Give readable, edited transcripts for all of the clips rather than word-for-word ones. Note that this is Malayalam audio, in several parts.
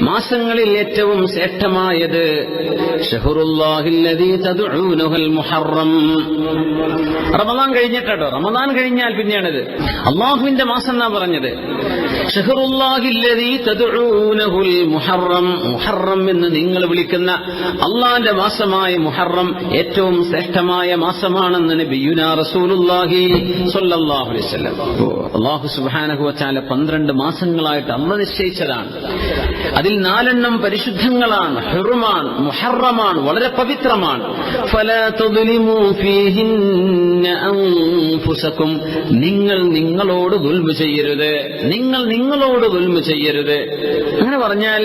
മാസങ്ങളിൽ ഏറ്റവും ശ്രേഷ്ഠമായത് ഷഹ്റുല്ലാഹില്ലദീ തദ്ഊനഹുൽ മുഹറം. റമദാൻ കഴിഞ്ഞിട്ടോ, റമദാൻ കഴിഞ്ഞാൽ പിന്നെയാണിത്. അള്ളാഹുവിന്റെ മാസം എന്നാ പറഞ്ഞത്. ഷഹ്റുല്ലാഹില്ലദീ തദ്ഊനഹുൽ മുഹറം, മുഹറം എന്ന് നിങ്ങൾ വിളിക്കുന്ന അള്ളാന്റെ മാസമായ മുഹറം ഏറ്റവും ശ്രേഷ്ഠമായ മാസമാണെന്ന് നബിയുനാ റസൂലുള്ളാഹി സ്വല്ലല്ലാഹു അലൈഹി വസല്ലം. അല്ലാഹു സുബ്ഹാനഹു വ തആല 12 മാസങ്ങളായിട്ട് അല്ലാഹു നിശ്ചയിച്ചതാണ്. അതിൽ 4 പരിശുദ്ധങ്ങളാണ്, ഹുറുമാണ്, മുഹറമാണ്, വളരെ പവിത്രമാണ്. ഫലാ തദ്ലിമൂ ഫീഹിന്ന അൻഫുസകും, നിങ്ങൾ നിങ്ങളോട് ദുൽമ ചെയ്യരുത്, നിങ്ങൾ നിങ്ങളോട് ദുൽമ ചെയ്യരുത്. അങ്ങനെ പറഞ്ഞാൽ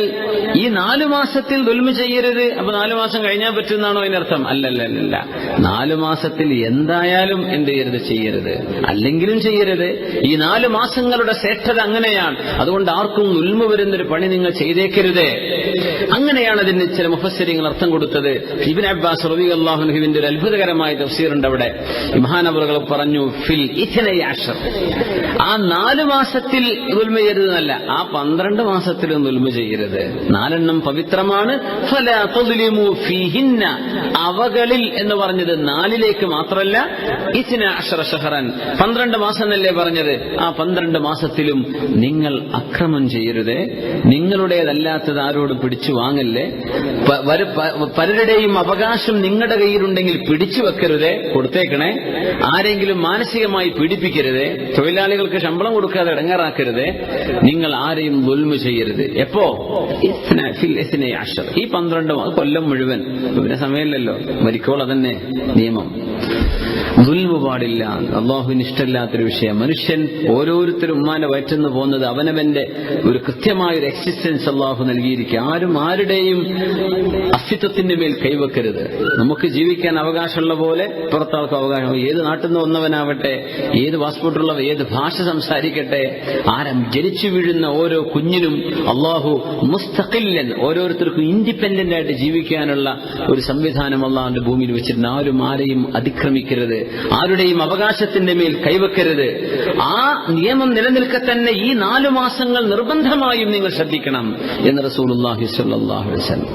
ഈ 4 മാസത്തിൽ ദുൽമ ചെയ്യരുത്, അപ്പൊ 4 മാസം കഴിഞ്ഞാൽ പറ്റുന്നാണോ അതിനർത്ഥം? അല്ലല്ല, 4 മാസത്തിൽ എന്തായാലും എന്ത് ചെയ്യരുത്, അല്ലെങ്കിലും ചെയ്യരുത്. ഈ 4 മാസങ്ങളുടെ ശ്രേഷ്ഠത അങ്ങനെയാണ്. അതുകൊണ്ട് ആർക്കും ദുൽമ വരുന്നൊരു പണി നിങ്ങൾ ചെയ്തേക്കരുത്. അങ്ങനെയാണ് അതിന് ചില മുഫസ്സിരീങ്ങൾ അർത്ഥം കൊടുത്തത്. ഇബ്നു അബ്ബാസ് റളിയല്ലാഹു അൻഹുവിന്റെ ഒരു അത്ഭുതകരമായ തഫ്സീറുണ്ട്. അവിടെ മഹാനവറുകൾ പറഞ്ഞു, ഫിൽ 12, ആ 4 മാസത്തിൽ ദുൽമ ചെയ്യരുതെന്നല്ല, ആ 12 മാസത്തിലും ദുൽമ ചെയ്യരുത്. 4 പവിത്രമാണ്. ഫലാ തദ്ലിമൂ ഫീഹിന്ന, അവകളിൽ എന്ന് പറഞ്ഞത് 4ലേക്ക് മാത്രമല്ല, 12 ഷഹറൻ, 12 മാസം എന്നല്ലേ പറഞ്ഞത്. ആ 12 മാസത്തിലും നിങ്ങൾ അക്രമം ചെയ്യരുത്, നിങ്ങളുടേതല്ലാത്തത് ആരോട് പിടിച്ചു വാങ്ങല്ലേ, പലരുടെയും അവകാശം നിങ്ങളുടെ കയ്യിലുണ്ടെങ്കിൽ പിടിച്ചു വെക്കരുത്, കൊടുത്തേക്കണേ. ആരെങ്കിലും മാനസികമായി പീഡിപ്പിക്കരുത്, തൊഴിലാളികൾക്ക് ശമ്പളം കൊടുക്കാതെ ഇടങ്ങാറാക്കരുത്, നിങ്ങൾ ആരെയും ദുൽമ ചെയ്യരുത്. എപ്പോ? ഈ 12 കൊല്ലം മുഴുവൻ. പിന്നെ സമയമില്ലല്ലോ, മരിക്കോൾ അതന്നെ നിയമം. ദുൽമ പാടില്ല, അള്ളാഹുവിന് ഇഷ്ടമില്ലാത്തൊരു വിഷയം. മനുഷ്യൻ ഓരോരുത്തരും ഉമ്മാന്റെ വയറ്റുന്ന് പോകുന്നത് അവനവന്റെ ഒരു കൃത്യമായൊരു എക്സിസ്റ്റൻസ് അള്ളാഹു നൽകിയിരിക്കുക. ആരും ആരുടെയും അസ്തിത്വത്തിന്റെ മേൽ കൈവെക്കരുത്. നമുക്ക് ജീവിക്കാൻ അവകാശമുള്ള പോലെ പുറത്താൾക്ക് അവകാശം. ഏത് നാട്ടിൽ നിന്ന് വന്നവനാവട്ടെ, ഏത് പാസ്പോർട്ടുള്ളവ, ഏത് ഭാഷ സംസാരിക്കട്ടെ, ആരും ജനിച്ചു വീഴുന്ന ഓരോ കുഞ്ഞിനും അള്ളാഹു മുസ്തഖില്ലൻ, ഓരോരുത്തർക്കും ഇൻഡിപെൻഡന്റ് ആയിട്ട് ജീവിക്കാനുള്ള ഒരു സംവിധാനം അള്ളാഹുവിന്റെ ഭൂമിയിൽ വെച്ചിട്ടുണ്ട്. ആരും ആരെയും അതിക്രമിക്കരുത്, ആരുടെയും അവകാശത്തിന്റെ മേൽ കൈവെക്കരുത്. ആ നിയമം നിലനിൽക്കെ തന്നെ ഈ 4 മാസങ്ങൾ നിർബന്ധമായും നിങ്ങൾ ശ്രദ്ധിക്കണം എന്ന് റസൂലുള്ളാഹി സ്വല്ലല്ലാഹു അലൈഹി വസല്ലം.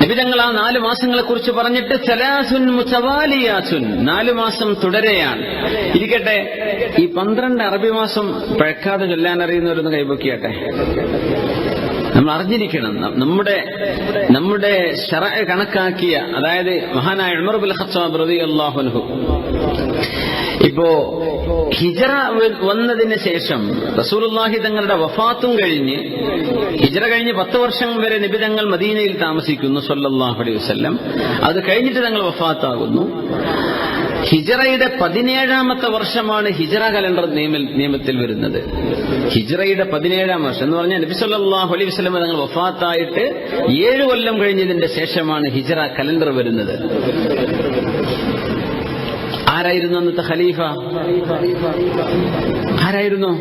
നബിതങ്ങൾ ആ 4 മാസങ്ങളെ കുറിച്ച് പറഞ്ഞിട്ട് സലാസുൻ മുതവാലിയാസുൻ, 4 മാസം തുടരെയാണ്. ഇരിക്കട്ടെ, ഈ 12 അറബി മാസം പഴക്കാതെ ചൊല്ലാൻ അറിയുന്നവരൊന്ന് കൈപൊക്കിയാട്ടെ. നമ്മൾ അറിഞ്ഞിരിക്കണം, നമ്മുടെ ശറഅ കണക്കാക്കിയ, അതായത് മഹാനായ ഉമർ ഇബ്നുൽ ഖത്താബ് റളിയല്ലാഹു അൻഹു ഇപ്പോ ഹിജ്റ വന്നതിന് ശേഷം റസൂലുള്ളാഹി തങ്ങളുടെ വഫാത്തും കഴിഞ്ഞ്, ഹിജ്റ കഴിഞ്ഞ് 10 വർഷം വരെ നബി തങ്ങൾ മദീനയിൽ താമസിക്കുന്നു സ്വല്ലല്ലാഹു അലൈഹി വസല്ലം. അത് കഴിഞ്ഞിട്ട് തങ്ങൾ വഫാത്താകുന്നു. ഹിജ്റയുടെ 17ാമത്തെ വർഷമാണ് ഹിജ്റ കലണ്ടർ നിയമത്തിൽ വരുന്നത്. ഹിജ്റയുടെ 17ാം വർഷം എന്ന് പറഞ്ഞാൽ നബി സല്ലല്ലാഹു അലൈഹി വസല്ലം തങ്ങൾ വഫാത്തായിട്ട് 7 കൊല്ലം കഴിഞ്ഞതിന്റെ ശേഷമാണ് ഹിജ്റ കലണ്ടർ വരുന്നത്. ആരായിരുന്നു അന്നത്തെ ഖലീഫ? ആരായിരുന്നു?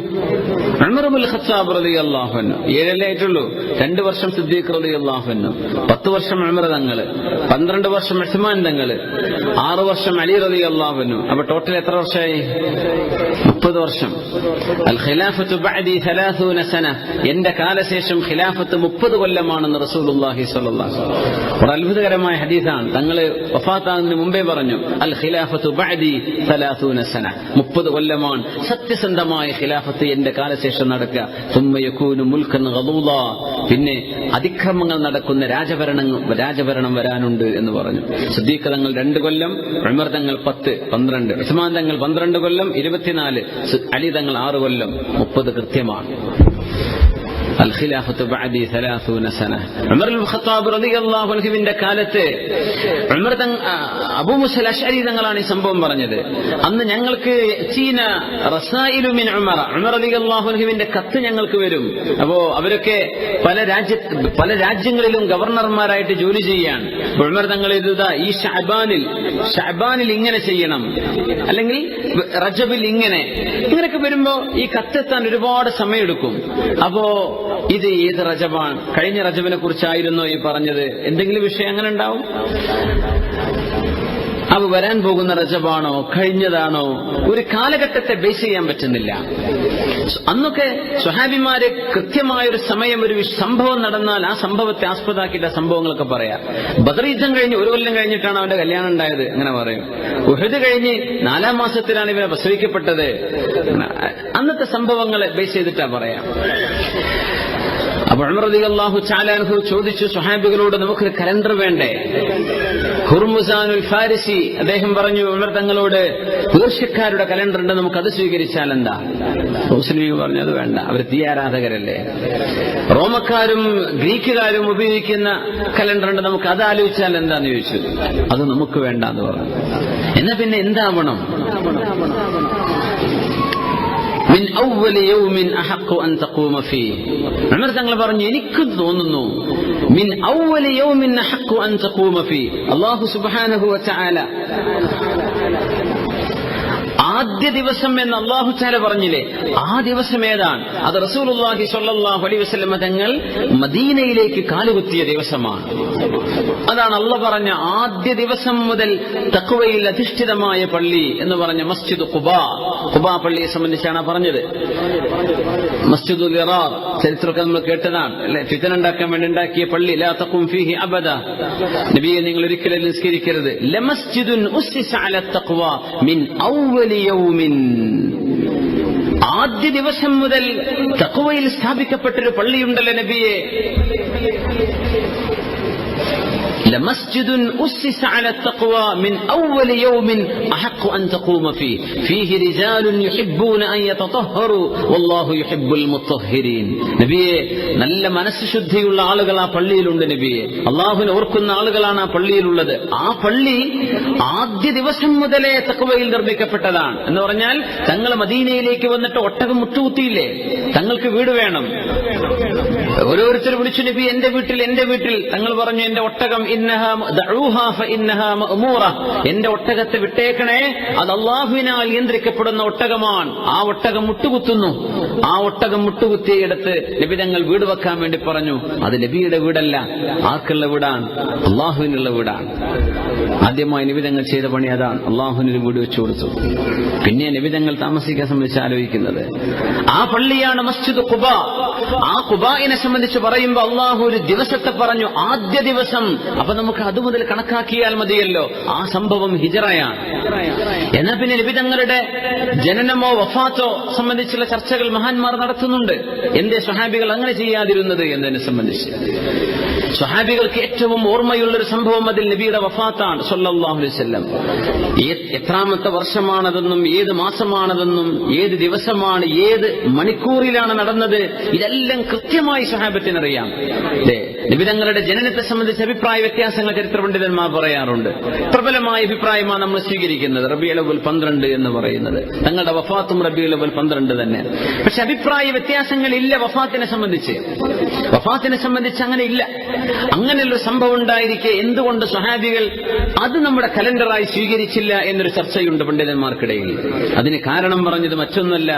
ഉമർ ഇബ്നുൽ ഖത്താബ് റളിയല്ലാഹു അൻഹു. 7 ആയിട്ടുള്ളൂ. 2 വർഷം സിദ്ദീഖ് റളിയല്ലാഹു അൻഹു, 10 വർഷം ഉമർ തങ്ങൾ, 12 വർഷം ഉസ്മാൻ തങ്ങൾ, 6 വർഷം അലി റളിയല്ലാഹു അൻഹു. അപ്പൊ ടോട്ടൽ എത്ര വർഷമായി? 30 വർഷം. അൽ ഖിലാഫത്തു ബഅദി 30 സന, എന്റെ കാലശേഷം ഖിലാഫത്ത് 30 കൊല്ലമാണെന്ന് റസൂലുള്ളാഹി സ്വല്ലല്ലാഹു അലൈഹി വസല്ലം. ഒരു അത്ഭുതകരമായ ഹദീസാണ്. തങ്ങൾ വഫാത്താകുന്നതിന് മുമ്പേ പറഞ്ഞു, അൽ ഖിലാഫത്തു ബഅദി 30 സന, 30 കൊല്ലമാണ് സത്യസന്ധമായ ഖിലാഫത്ത് എന്റെ കാലശേഷം നടക്കുക. സുമ്മ യകൂനു മുൽക്കൻ ഗളൂള, പിന്നെ അതിക്രമങ്ങൾ നടക്കുന്ന രാജഭരണം വരാനുണ്ട് എന്ന് പറഞ്ഞു. സിദ്ദീഖ് തങ്ങൾ 2 കൊല്ലം, ഉമർ തങ്ങൾ 10, 12, ഉസ്മാൻ തങ്ങൾ 12 കൊല്ലം 24, അലി തങ്ങൾ 6 കൊല്ലം 30 കൃത്യമാണ്. അൽ ഖിലാഫത്തു ബഅദി 30 സന. ഉമർ ഇബ്നുൽ ഖത്താബ് റളിയല്ലാഹു അൻഹുവിന്റെ കാലത്ത് അബൂ മൂസ അശ്അരി തങ്ങളാണ് ഈ സംഭവം പറഞ്ഞത്. അന്ന് ഞങ്ങൾക്ക് ചീന റസായിലു മിൻ ഉമർ, ഉമർ റളിയല്ലാഹു അൻഹുവിന്റെ കത്ത് ഞങ്ങൾക്ക് വരും. അപ്പോ അവരൊക്കെ പല രാജ്യങ്ങളിലും ഗവർണർമാരായിട്ട് ജോലി ചെയ്യാണ്. ഉമർ തങ്ങൾ ഇതാ ഈ ഷഅബാനിൽ ഇങ്ങനെ ചെയ്യണം, അല്ലെങ്കിൽ റജബിൽ ഇങ്ങനെയൊക്കെ വരുമ്പോ ഈ കത്തെത്താൻ ഒരുപാട് സമയമെടുക്കും. അപ്പോ ഇത് ഏത് റജബാണ്? കഴിഞ്ഞ റജബിനെ കുറിച്ചായിരുന്നോ ഈ പറഞ്ഞത്? എന്തെങ്കിലും വിഷയം അങ്ങനെ ഉണ്ടാവും. അവ വരാൻ പോകുന്ന റജബാണോ കഴിഞ്ഞതാണോ ഒരു കാലഘട്ടത്തെ ബേസ് ചെയ്യാൻ പറ്റുന്നില്ല. അന്നൊക്കെ സ്വഹാബിമാര് കൃത്യമായൊരു സമയം, ഒരു സംഭവം നടന്നാൽ ആ സംഭവത്തെ ആസ്പദമാക്കിയിട്ട് സംഭവങ്ങളൊക്കെ പറയാം. ബദർ യുദ്ധം കഴിഞ്ഞ് 1 കൊല്ലം കഴിഞ്ഞിട്ടാണ് അവന്റെ കല്യാണം ഉണ്ടായത്, അങ്ങനെ പറയും. ഉഹദ് കഴിഞ്ഞ് 4-ാം മാസത്തിലാണ് ഇവരെ പ്രസവിക്കപ്പെട്ടത്. അന്നത്തെ സംഭവങ്ങളെ ബേസ് ചെയ്തിട്ടാ പറയാം. അപ്പൊ ഉമർ റളിയല്ലാഹു തആല അൻഹു ചോദിച്ചു സ്വഹാബികളോട്, നമുക്കൊരു കലണ്ടർ വേണ്ടേ? ഹുർമുസാനുൽ ഫാരിസി അദ്ദേഹം പറഞ്ഞു ഉമർ തങ്ങളോട്, പേർഷ്യക്കാരുടെ കലണ്ടർ ഉണ്ട്, നമുക്കത് സ്വീകരിച്ചാൽ എന്താ? മുസ്ലിം പറഞ്ഞു അത് വേണ്ട, അവർ തീയാരാധകരല്ലേ. റോമക്കാരും ഗ്രീക്കുകാരും ഉപയോഗിക്കുന്ന കലണ്ടർ ഉണ്ട്, നമുക്ക് അത് ആലോചിച്ചാൽ എന്താന്ന് ചോദിച്ചു. അത് നമുക്ക് വേണ്ടെന്ന് പറഞ്ഞു. എന്നാ പിന്നെ എന്താവണം? മിൻ അവ്വലി യൗമിൻ അഹഖു അൻ തഖൂമ ഫീഹി. ഉമർ തങ്ങൾ പറഞ്ഞു, എനിക്ക് തോന്നുന്നു മിൻ അവ്വലി യൗമിൻ അഹഖു അൻ തഖൂമ ഫീഹി. അല്ലാഹു സുബ്ഹാനഹു വ തആല ആദ്യ ദിവസം എന്ന് അല്ലാഹു തആല പറഞ്ഞില്ലേ, ആ ദിവസം ഏതാണ്? അത് റസൂലുള്ളാഹി സ്വല്ലല്ലാഹു അലൈഹി വസല്ലം തങ്ങൾ മദീനയിലേക്ക് കാലുകുത്തിയ ദിവസമാണ്. അതാണ് അല്ലാഹു പറഞ്ഞ ആദ്യ ദിവസം മുതൽ തഖ്വയിൽ അധിഷ്ഠിതമായ പള്ളി എന്ന് പറഞ്ഞ മസ്ജിദ് ഖുബാ. ഖുബാ പള്ളിയെ സംബന്ധിച്ചാണ് പറഞ്ഞത്. മസ്ജിദുൽ ഇറാർ ചരിത്രമൊക്കെ നമ്മൾ കേട്ടതാണ് അല്ലെ. ഫിത്ന ഉണ്ടാക്കാൻ വേണ്ടി ഉണ്ടാക്കിയ പള്ളി. ലാ തഖും ഫീഹി അബദ, നബിയെ നിങ്ങൾ ഒരിക്കലും നിസ്കരിക്കരുത്. ലമസ്ജിദുൻ ഉസ്സിസ അല തഖ്വ മിൻ അവ്വലി യൗമിൻ. ആദ്യ ദിവസം മുതൽ തഖ്വയിൽ സ്ഥാപിക്കപ്പെട്ടൊരു പള്ളിയുണ്ടല്ലോ നബിയെ. لمسجد أسس على التقوى من أول يوم أحق أن تقوم فيه رجال يحبون أن يتطهروا والله يحب المطهرين. നബിയെ, നല്ല മനസ്സുശുദ്ധിയുള്ള ആളുകൾ ആ പള്ളിയിലുണ്ട് നബിയെ. അള്ളാഹുവിനെ ഓർക്കുന്ന ആളുകളാണ് ആ പള്ളിയിലുള്ളത്. ആ പള്ളി ആദ്യ ദിവസം മുതലേ തഖ്വയിൽ നിർമ്മിക്കപ്പെട്ടതാണ്. എന്ന് പറഞ്ഞാൽ തങ്ങൾ മദീനയിലേക്ക് വന്നിട്ട് ഒട്ടകം മുട്ടുകുത്തിയില്ലേ, തങ്ങൾക്ക് വീട് വേണം. ഓരോരുത്തർ വിളിച്ചു, നബി എന്റെ വീട്ടിൽ. തങ്ങൾ പറഞ്ഞു, എന്റെ ഒട്ടകം എന്റെ ഒട്ടകത്തെ വിട്ടേക്കണേ, അത് അള്ളാഹുവിനാൽ നിയന്ത്രിക്കപ്പെടുന്ന ഒട്ടകമാണ്. ആ ഒട്ടകം മുട്ടുകുത്തുന്നു. ആ ഒട്ടകം മുട്ടുകുത്തിയിടത്ത് നബി തങ്ങൾ വീട് വെക്കാൻ വേണ്ടി പറഞ്ഞു. അത് നബിയുടെ വീടല്ല, ആർക്കുള്ള വീടാണ്? അള്ളാഹുവിനുള്ള വീടാണ്. ആദ്യമായി നബി തങ്ങൾ ചെയ്ത പണി അതാണ്, അള്ളാഹുവിനൊരു വീട് വെച്ചു കൊടുത്തു. പിന്നെ നബി തങ്ങൾ താമസിക്കാൻ സംബന്ധിച്ച് ആലോചിക്കുന്നത് ആ പള്ളിയാണ് മസ്ജിദ് ഖുബാ. ആ ഖുബായിനെ സംബന്ധിച്ച് പറയുമ്പോൾ അള്ളാഹു ഒരു ദിവസത്തെ പറഞ്ഞു, ആദ്യ ദിവസം. അപ്പൊ നമുക്ക് അതുമുതൽ കണക്കാക്കിയാൽ മതിയല്ലോ. ആ സംഭവം ഹിജറയാണ്. എന്നാൽ പിന്നെ നബി തങ്ങളുടെ ജനനമോ വഫാത്തോ സംബന്ധിച്ചുള്ള ചർച്ചകൾ മഹാന്മാർ നടത്തുന്നുണ്ട്. എന്തേ സ്വഹാബികൾ അങ്ങനെ ചെയ്യാതിരുന്നത് എന്നതിനെ സംബന്ധിച്ച്. സ്വഹാബികൾക്ക് ഏറ്റവും ഓർമ്മയുള്ളൊരു സംഭവം അതിൽ നബിയുടെ വഫാത്താണ് സ്വല്ലല്ലാഹു അലൈഹി വസല്ലം. എത്രാമത്തെ വർഷമാണതെന്നും ഏത് മാസമാണതെന്നും ഏത് ദിവസമാണ് ഏത് മണിക്കൂറിലാണ് നടന്നത്, ഇതെല്ലാം കൃത്യമായി സ്വഹാബത്തിനറിയാം. നബി തങ്ങളുടെ ജനനത്തെ സംബന്ധിച്ച് അഭിപ്രായ വ്യത്യാസങ്ങൾ ചരിത്ര പണ്ഡിതന്മാർ പറയാറുണ്ട്. പ്രബലമായ അഭിപ്രായമാണ് നമ്മൾ സ്വീകരിക്കുന്നത്, റബീഉൽ അവ്വൽ 12 എന്ന് പറയുന്നത്. തങ്ങളുടെ വഫാത്തും റബീഉൽ അവ്വൽ 12 തന്നെ. പക്ഷെ അഭിപ്രായ വ്യത്യാസങ്ങളില്ല വഫാത്തിനെ സംബന്ധിച്ച്. അങ്ങനെ ഇല്ല. അങ്ങനെയുള്ള സംഭവം ഉണ്ടായിരിക്കെ എന്തുകൊണ്ട് സ്വഹാബികൾ അത് നമ്മുടെ കലണ്ടറായി സ്വീകരിച്ചില്ല എന്നൊരു ചർച്ചയുണ്ട് പണ്ഡിതന്മാർക്കിടയിൽ. അതിന് കാരണം പറഞ്ഞത് മറ്റൊന്നല്ല,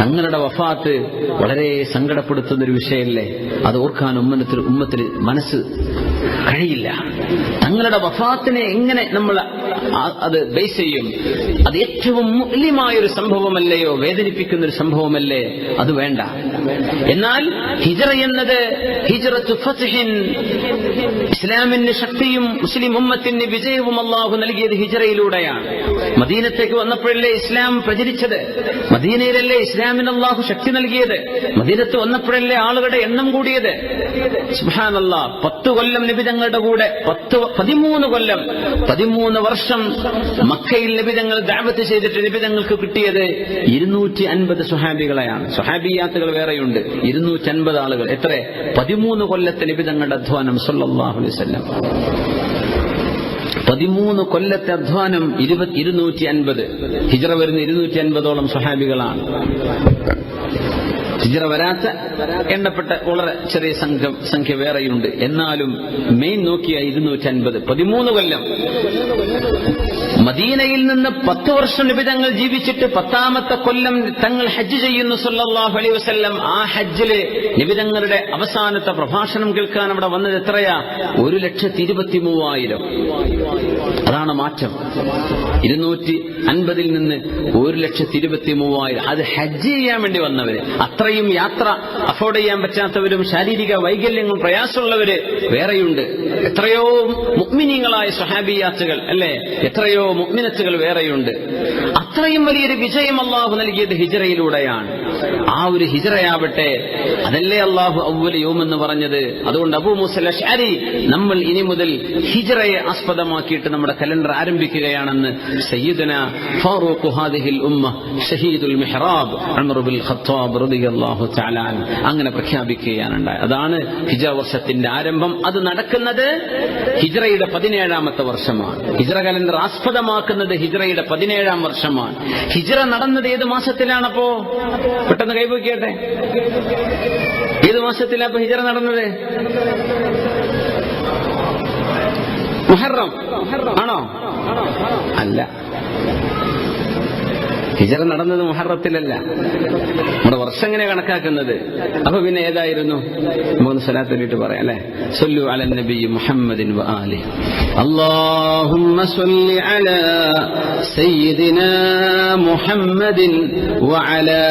തങ്ങളുടെ വഫാത്ത് വളരെ സങ്കടപ്പെടുത്തുന്നൊരു വിഷയമല്ലേ. അത് ഓർക്കാൻ ഉമ്മത്തിന് മനസ്സ് കഴിയില്ല. തങ്ങളുടെ വഫാത്തിനെ എങ്ങനെ നമ്മൾ അത് ബേസ് ചെയ്യും? അത് ഏറ്റവും മുഅ്ലിമായൊരു സംഭവമല്ലയോ, വേദനിപ്പിക്കുന്ന ഒരു സംഭവമല്ലേ? അത് വേണ്ട. എന്നാൽ ഹിജ്റ എന്നത് ഹിജ്റത്തു ഫത്ഹിൻ, ഇസ്ലാമിന് ശക്തിയും മുസ്ലിം ഉമ്മത്തിന് വിജയവും അല്ലാഹു നൽകിയത് ഹിജ്റയിലൂടെയാണ്. മദീനത്തേക്ക് വന്നപ്പോഴല്ലേ ഇസ്ലാം പ്രചരിച്ചത്, മദീനയിലല്ലേ ഇസ്ലാമിന് അല്ലാഹു ശക്തി നൽകിയത്, മദീനത്ത് വന്നപ്പോഴല്ലേ ആളുകളുടെ എണ്ണം കൂടിയത്. സുബ്ഹാനല്ലാഹ്, 10 കൊല്ലം നബി തങ്ങളുടെ കൂടെ 13 വർഷം മക്കയിൽ നബി തങ്ങൾ ദഅവത്ത് ചെയ്തിട്ട് നബി തങ്ങൾക്ക് കിട്ടിയത് 250 സ്വഹാബികളെയാണ്. സ്വഹാബിയാത്തുകൾ വേറെയുണ്ട്. 250 ആളുകൾ. എത്ര? 13 കൊല്ലത്തെ നബി തങ്ങളുടെ അധ്വാനം സ്വല്ലല്ലാഹു അലൈഹി വസല്ലം. 13 കൊല്ലത്തെ അധ്വാനം 250. ഹിജ്റ വരുന്ന 250ഓളം സ്വഹാബികളാണ്. ഹിജ്റ വരാത്ത എണ്ണപ്പെട്ട വളരെ ചെറിയ സംഖ്യ വേറെയുണ്ട്. എന്നാലും മെയിൻ നോക്കിയ 250. 13 കൊല്ലം. മദീനയിൽ നിന്ന് 10 വർഷം നബി തങ്ങൾ ജീവിച്ചിട്ട് 10ാമത്തെ കൊല്ലം തങ്ങൾ ഹജ്ജ് ചെയ്യുന്നു സല്ലല്ലാഹു അലൈഹി വസല്ലം. ആ ഹജ്ജില് നബി തങ്ങളുടെ അവസാനത്തെ പ്രഭാഷണം കേൾക്കാൻ അവിടെ വന്നത് എത്രയാ? 1,23,000. അതാണ് മാറ്റം. 250 നിന്ന് 1,23,000. അത് ഹജ്ജ് ചെയ്യാൻ വേണ്ടി വന്നവര്, അത്രയും യാത്ര അഫോർഡ് ചെയ്യാൻ പറ്റാത്തവരും ശാരീരിക വൈകല്യങ്ങളും പ്രയാസമുള്ളവര് വേറെയുണ്ട്. എത്രയോ മുഅ്മിനീങ്ങളായ സ്വഹാബിയാത്തുകൾ അല്ലെ, എത്രയോ മുഅ്മിനത്തുകൾ വേറെയുണ്ട്. അത്രയും വലിയൊരു വിജയം അള്ളാഹു നൽകിയത് ഹിജ്റയിലൂടെയാണ്. ആ ഒരു ഹിജ്റയാവട്ടെ, അതല്ലേ അള്ളാഹു അവ്വൽ യൗം എന്ന് പറഞ്ഞത്. അതുകൊണ്ട് അബൂ മൂസ അശ്അരി നമ്മൾ ഇനി മുതൽ ഹിജ്റയെ ആസ്പദമാക്കിയിട്ട് നമ്മുടെ കലണ്ടർ ആരംഭിക്കുകയാണെന്ന് സയ്യിദുന ഫാറൂഖ് ഹാദിഹിൽ ഉമ്മ ഷഹീദുൽ മിഹ്റാബ് ഉമർ ബിൻ ഖത്താബ് റളിയല്ലാഹു തആല അങ്ങനെ പ്രഖ്യാപിക്കുകയാണുണ്ടായത്. അതാണ് ഹിജ്റ വർഷത്തിന്റെ ആരംഭം. അത് നടക്കുന്നത് ഹിജ്റയുടെ 17ാമത്തെ വർഷമാണ്. ഹിജ്റ കലണ്ടർ ആസ്പദമാക്കുന്നത് ഹിജ്റയുടെ 17ാം വർഷമാണ്. ഹിജ്റ നടന്നത് ഏത് മാസത്തിലാണപ്പോ? പെട്ടെന്ന് കൈവയ്ക്കട്ടെ. ഏത് മാസത്തിലാണ് ഇപ്പൊ ഹിജ്റ നടന്നത്? മുഹറം ആണോ? അല്ല, ഹിജ്റ നടന്നത് മുഹറത്തിലല്ല. നമ്മുടെ വർഷം എങ്ങനെ കണക്കാക്കുന്നത്? അപ്പൊ പിന്നെ ഏതായിരുന്നു? മൂന്ന് സ്വലാത്ത് ചൊല്ലിട്ട് പറയാം അല്ലെ. സ്വല്ലു അലൻ നബി മുഹമ്മദിൻ വ ആലിഹി. അല്ലാഹുമ്മ സ്വല്ലി അലാ സയ്യിദിനാ മുഹമ്മദിൻ വ അലാ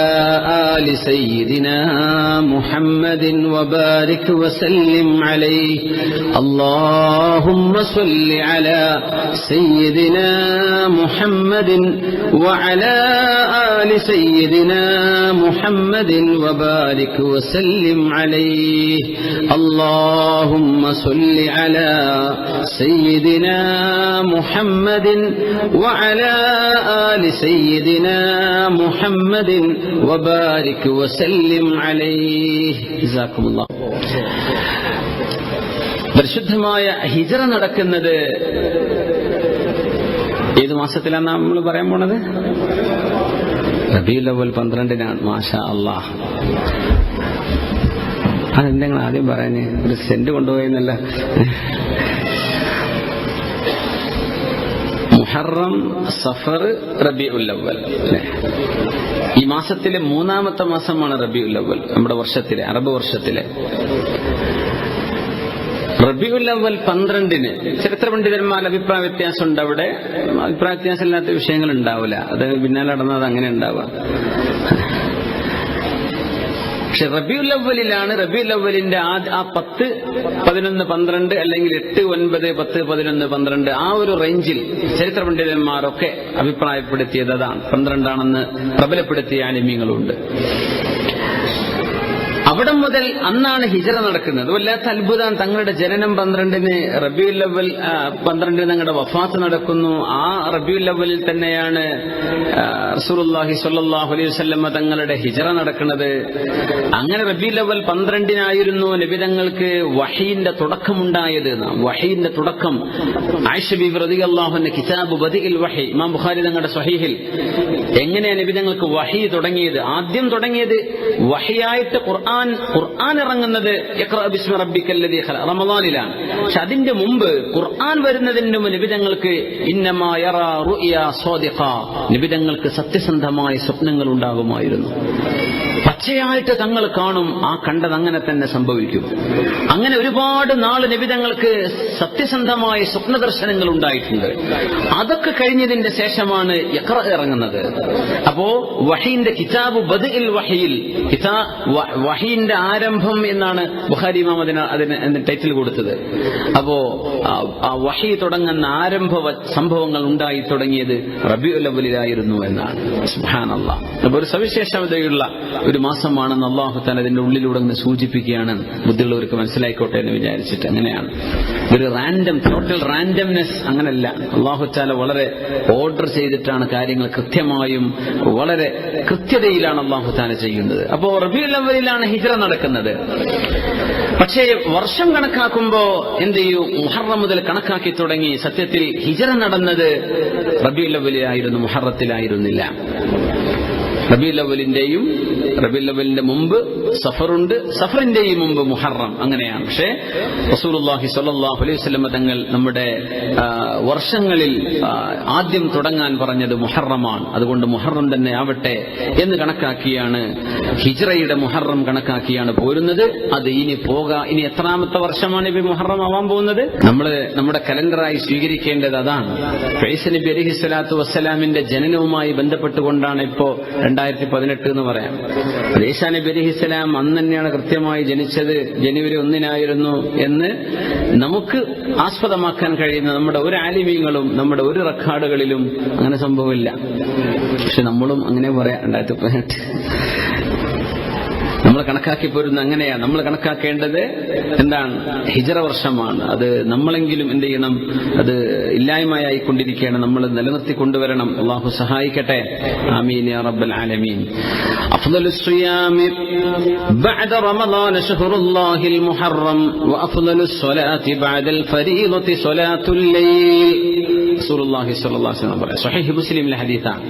ആലി സയ്യിദിനാ മുഹമ്മദിൻ വ ബാരിക് വ സല്ലിം അലൈഹി. അല്ലാഹുമ്മ സ്വല്ലി അലാ സയ്യിദിനാ മുഹമ്മദിൻ വ അലാ آل سيدنا محمد وبارك وسلم عليه. اللهم صل على سيدنا محمد وعلى آل سيدنا محمد وبارك وسلم عليه. جزاكم الله. പരിശുദ്ധമായ ഹിജ്റ നടക്കുന്നത് ഏത് മാസത്തിലാണ് നമ്മൾ പറയാൻ പോണത്? റബീഉൽ അവ്വൽ 12-നാണ്. മാഷാ അല്ലാഹ്. അതെന്തെങ്കിലും ആദ്യം പറയാന് ഒരു സെന്റ് കൊണ്ടുപോയെന്നല്ല. മുഹറം, സഫർ, റബീഉൽ അവ്വൽ. ഈ മാസത്തിലെ 3ാമത്തെ മാസമാണ് റബീഉൽ അവ്വൽ. നമ്മുടെ വർഷത്തിലെ, അറബ് വർഷത്തിലെ റബീഉൽ അവ്വൽ 12-ന് ചരിത്ര പണ്ഡിതന്മാരുടെ അഭിപ്രായ വ്യത്യാസമുണ്ട്. അവിടെ അഭിപ്രായ വ്യത്യാസമില്ലാത്ത വിഷയങ്ങൾ ഉണ്ടാവില്ല. അത് പിന്നാലെ നടന്നത് അങ്ങനെ ഉണ്ടാവുക. പക്ഷെ റബീഉൽ അവ്വലിലാണ്, റബീഉൽ അവ്വലിന്റെ ആ 10, 11, 12 അല്ലെങ്കിൽ 8, 9, 10, 11, 12 ആ ഒരു റേഞ്ചിൽ ചരിത്ര പണ്ഡിതന്മാരൊക്കെ അഭിപ്രായപ്പെടുത്തിയത് അതാണ്. 12 പ്രബലപ്പെടുത്തിയ ആലിമീങ്ങളുണ്ട്. അവിടെ മുതൽ അന്നാണ് ഹിജ്റ നടക്കുന്നത്. വല്ലാത്ത അത്ഭുതം. തങ്ങളുടെ ജനനം 12-ന്, റബീഉൽ അവ്വൽ 12-ന് തങ്ങളുടെ വഫാത്ത് നടക്കുന്നു. ആ റബീഉൽ അവ്വലിൽ തന്നെയാണ് റസൂലുള്ളാഹി സ്വല്ലല്ലാഹു അലൈഹി വസല്ലം തങ്ങളുടെ ഹിജ്റ നടക്കുന്നത്. അങ്ങനെ റബീഉൽ അവ്വൽ 12-നായിരുന്നു നബി തങ്ങൾക്ക് വഹീന്റെ തുടക്കമുണ്ടായത്. വഹീന്റെ തുടക്കം ആയിഷ ബീവി റളിയല്ലാഹു അൻഹ കിതാബ് ബദിഇൽ വഹി, ഇമാം ബുഖാരി തങ്ങളുടെ സ്വഹീഹിൽ എങ്ങനെയാണ് നബി തങ്ങൾക്ക് വഹി തുടങ്ങിയത്? ആദ്യം തുടങ്ങിയത് വഹിയായിട്ട് ഖുർആൻ ഇറങ്ങുന്നത് ഇഖ്റ ബിസ്മി റബ്ബിക്കല്ലദീ ഖലഖ റമളാനിലാണ്. പക്ഷെ അതിന്റെ മുമ്പ് ഖുർആൻ വരുന്നതിന് മുമ്പ് നബിതങ്ങൾക്ക് ഇന്നമാ യറാ റുഅ്യാ സ്വാദിഖ, നബിതങ്ങൾക്ക് സത്യസന്ധമായ സ്വപ്നങ്ങൾ ഉണ്ടാകുമായിരുന്നു. പച്ചയായിട്ട് തങ്ങൾ കാണും, ആ കണ്ടത് അങ്ങനെ തന്നെ സംഭവിക്കും. അങ്ങനെ ഒരുപാട് നാള് നബിതങ്ങൾക്ക് സത്യസന്ധമായ സ്വപ്നദർശനങ്ങൾ ഉണ്ടായിട്ടുണ്ട്. അതൊക്കെ കഴിഞ്ഞതിന്റെ ശേഷമാണ് ഇഖ്റ ഇറങ്ങുന്നത്. അപ്പോ വഹീന്റെ കിതാബ് ബദിഇൽ വഹിയിൽ, വഹീന്റെ ആരംഭം എന്നാണ് ബുഖാരി ഇമാം അതിന് ടൈറ്റിൽ കൊടുത്തത്. അപ്പോ ആ വഹി തുടങ്ങുന്ന ആരംഭ സംഭവങ്ങൾ ഉണ്ടായി തുടങ്ങിയത് റബീഉൽ അവ്വലിലായിരുന്നു എന്നാണ്. സുബ്ഹാനല്ലാഹ്. അപ്പൊ ഒരു സവിശേഷതയുള്ള ഒരു മാസമാണെന്ന് അല്ലാഹു തആല അതിന്റെ ഉള്ളിലൂടെ സൂചിപ്പിക്കുകയാണ്. ബുദ്ധിയുള്ളവർക്ക് മനസ്സിലായിക്കോട്ടെ എന്ന് വിചാരിച്ചിട്ട്. അങ്ങനെയാണ് ഒരു ടോട്ടൽ റാൻഡംനെസ് അങ്ങനല്ല. അല്ലാഹു തആല വളരെ ഓർഡർ ചെയ്തിട്ടാണ് കാര്യങ്ങൾ കൃത്യമായും വളരെ കൃത്യതയിലാണ് അല്ലാഹു തആല ചെയ്യുന്നത്. അപ്പോ റബീഉൽ അവ്വലിലാണ് ഹിജ്റ നടക്കുന്നത്. പക്ഷേ വർഷം കണക്കാക്കുമ്പോ എന്ത് ചെയ്യൂ? മുഹറം മുതൽ കണക്കാക്കി തുടങ്ങി. സത്യത്തിൽ ഹിജ്റ നടന്നത് റബീഉൽ അവ്വലിലായിരുന്നു, മുഹറത്തിലായിരുന്നില്ല. റബീഉൽ അവ്വലിന്റെ മുമ്പ് സഫറുണ്ട്, സഫറിന്റെയും മുമ്പ് മുഹറം, അങ്ങനെയാണ്. പക്ഷേ റസൂലുള്ളാഹി സ്വല്ലല്ലാഹു അലൈഹി വസല്ലം തങ്ങൾ നമ്മുടെ വർഷങ്ങളിൽ ആദ്യം തുടങ്ങാൻ പറഞ്ഞത് മുഹറമാണ്. അതുകൊണ്ട് മുഹറം തന്നെ ആവട്ടെ എന്ന് കണക്കാക്കിയാണ്, ഹിജ്റയുടെ മുഹറം കണക്കാക്കിയാണ് പോരുന്നത്. അത് ഇനി എത്രാമത്തെ വർഷമാണ് ഇപ്പൊ മുഹറം ആവാൻ പോകുന്നത്? നമ്മുടെ കലണ്ടറായി സ്വീകരിക്കേണ്ടത് അതാണ്. ഈസാ നബി അലൈഹി സ്വലാത്തു വസ്സലാമിന്റെ ജനനവുമായി ബന്ധപ്പെട്ടുകൊണ്ടാണ് ഇപ്പോ 2018 എന്ന് പറയാം. ഈസാ നബി അലൈഹി സ്വലാം അന്ന് തന്നെയാണ് കൃത്യമായി ജനിച്ചത്, ജനുവരി 1 എന്ന് നമുക്ക് ആസ്പദമാക്കാൻ കഴിയുന്ന നമ്മുടെ ഒരു ആലിമീങ്ങളും നമ്മുടെ ഒരു റെക്കോർഡുകളിലും അങ്ങനെ സംഭവമില്ല. പക്ഷെ നമ്മളും അങ്ങനെ പറയാം. 2018 നമ്മൾ കണക്കാക്കി പോരുന്ന അങ്ങനെയാണ്. നമ്മൾ കണക്കാക്കേണ്ടത് എന്താണ്? ഹിജ്റ വർഷമാണ്. അത് നമ്മളെങ്കിലും എന്ത് ചെയ്യണം? അത് ഇല്ലായ്മയായിക്കൊണ്ടിരിക്കുകയാണ്. നമ്മൾ നിലനിർത്തിക്കൊണ്ടുവരണം. അള്ളാഹു സഹായിക്കട്ടെ. ആമീൻ യാ റബ്ബൽ ആലമീൻ. അഫ്ളലുസ് സിയാമി ബഅദ റമളാൻ ശഹ്റുല്ലാഹിൽ മുഹറം വഅഫ്ളലുസ് സ്വലാത്തി ബഅദൽ ഫരീളത്തി സ്വലാത്തുൽ ലൈൽ. റസൂലുള്ളാഹി സ്വല്ലല്ലാഹു അലൈഹി വസല്ലം പറയാം. സ്വഹീഹ് മുസ്ലിമിലെ ഹദീസാണ്.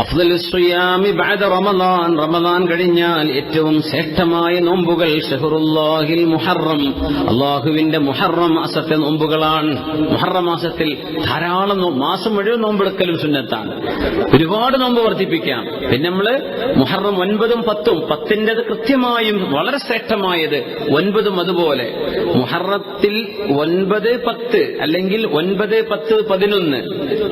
അഫ്ളലുസ് സിയാമി ബഅദ റമളാൻ, റമളാൻ കഴിഞ്ഞാൽ ഏറ്റവും ശ്രേഷ്ഠമായ നോമ്പുകൾ ശഹ്റുല്ലാഹിൽ മുഹറം, അല്ലാഹുവിന്റെ മുഹറം മാസത്തെ നോമ്പുകളാണ്. മുഹറം മാസത്തിൽ ധാരാളം മാസം മുഴുവൻ നോമ്പെടുക്കലും സുന്നത്താണ്. ഒരുപാട് നോമ്പ് വർദ്ധിപ്പിക്കാം. പിന്നെ നമ്മള് മുഹറം 9ഉം 10ഉം, 10ന്റേത് കൃത്യമായും വളരെ ശ്രേഷ്ഠമായത് 9ഉം അതുപോലെ. മുഹറത്തിൽ 9, 10 അല്ലെങ്കിൽ 9, 10, 11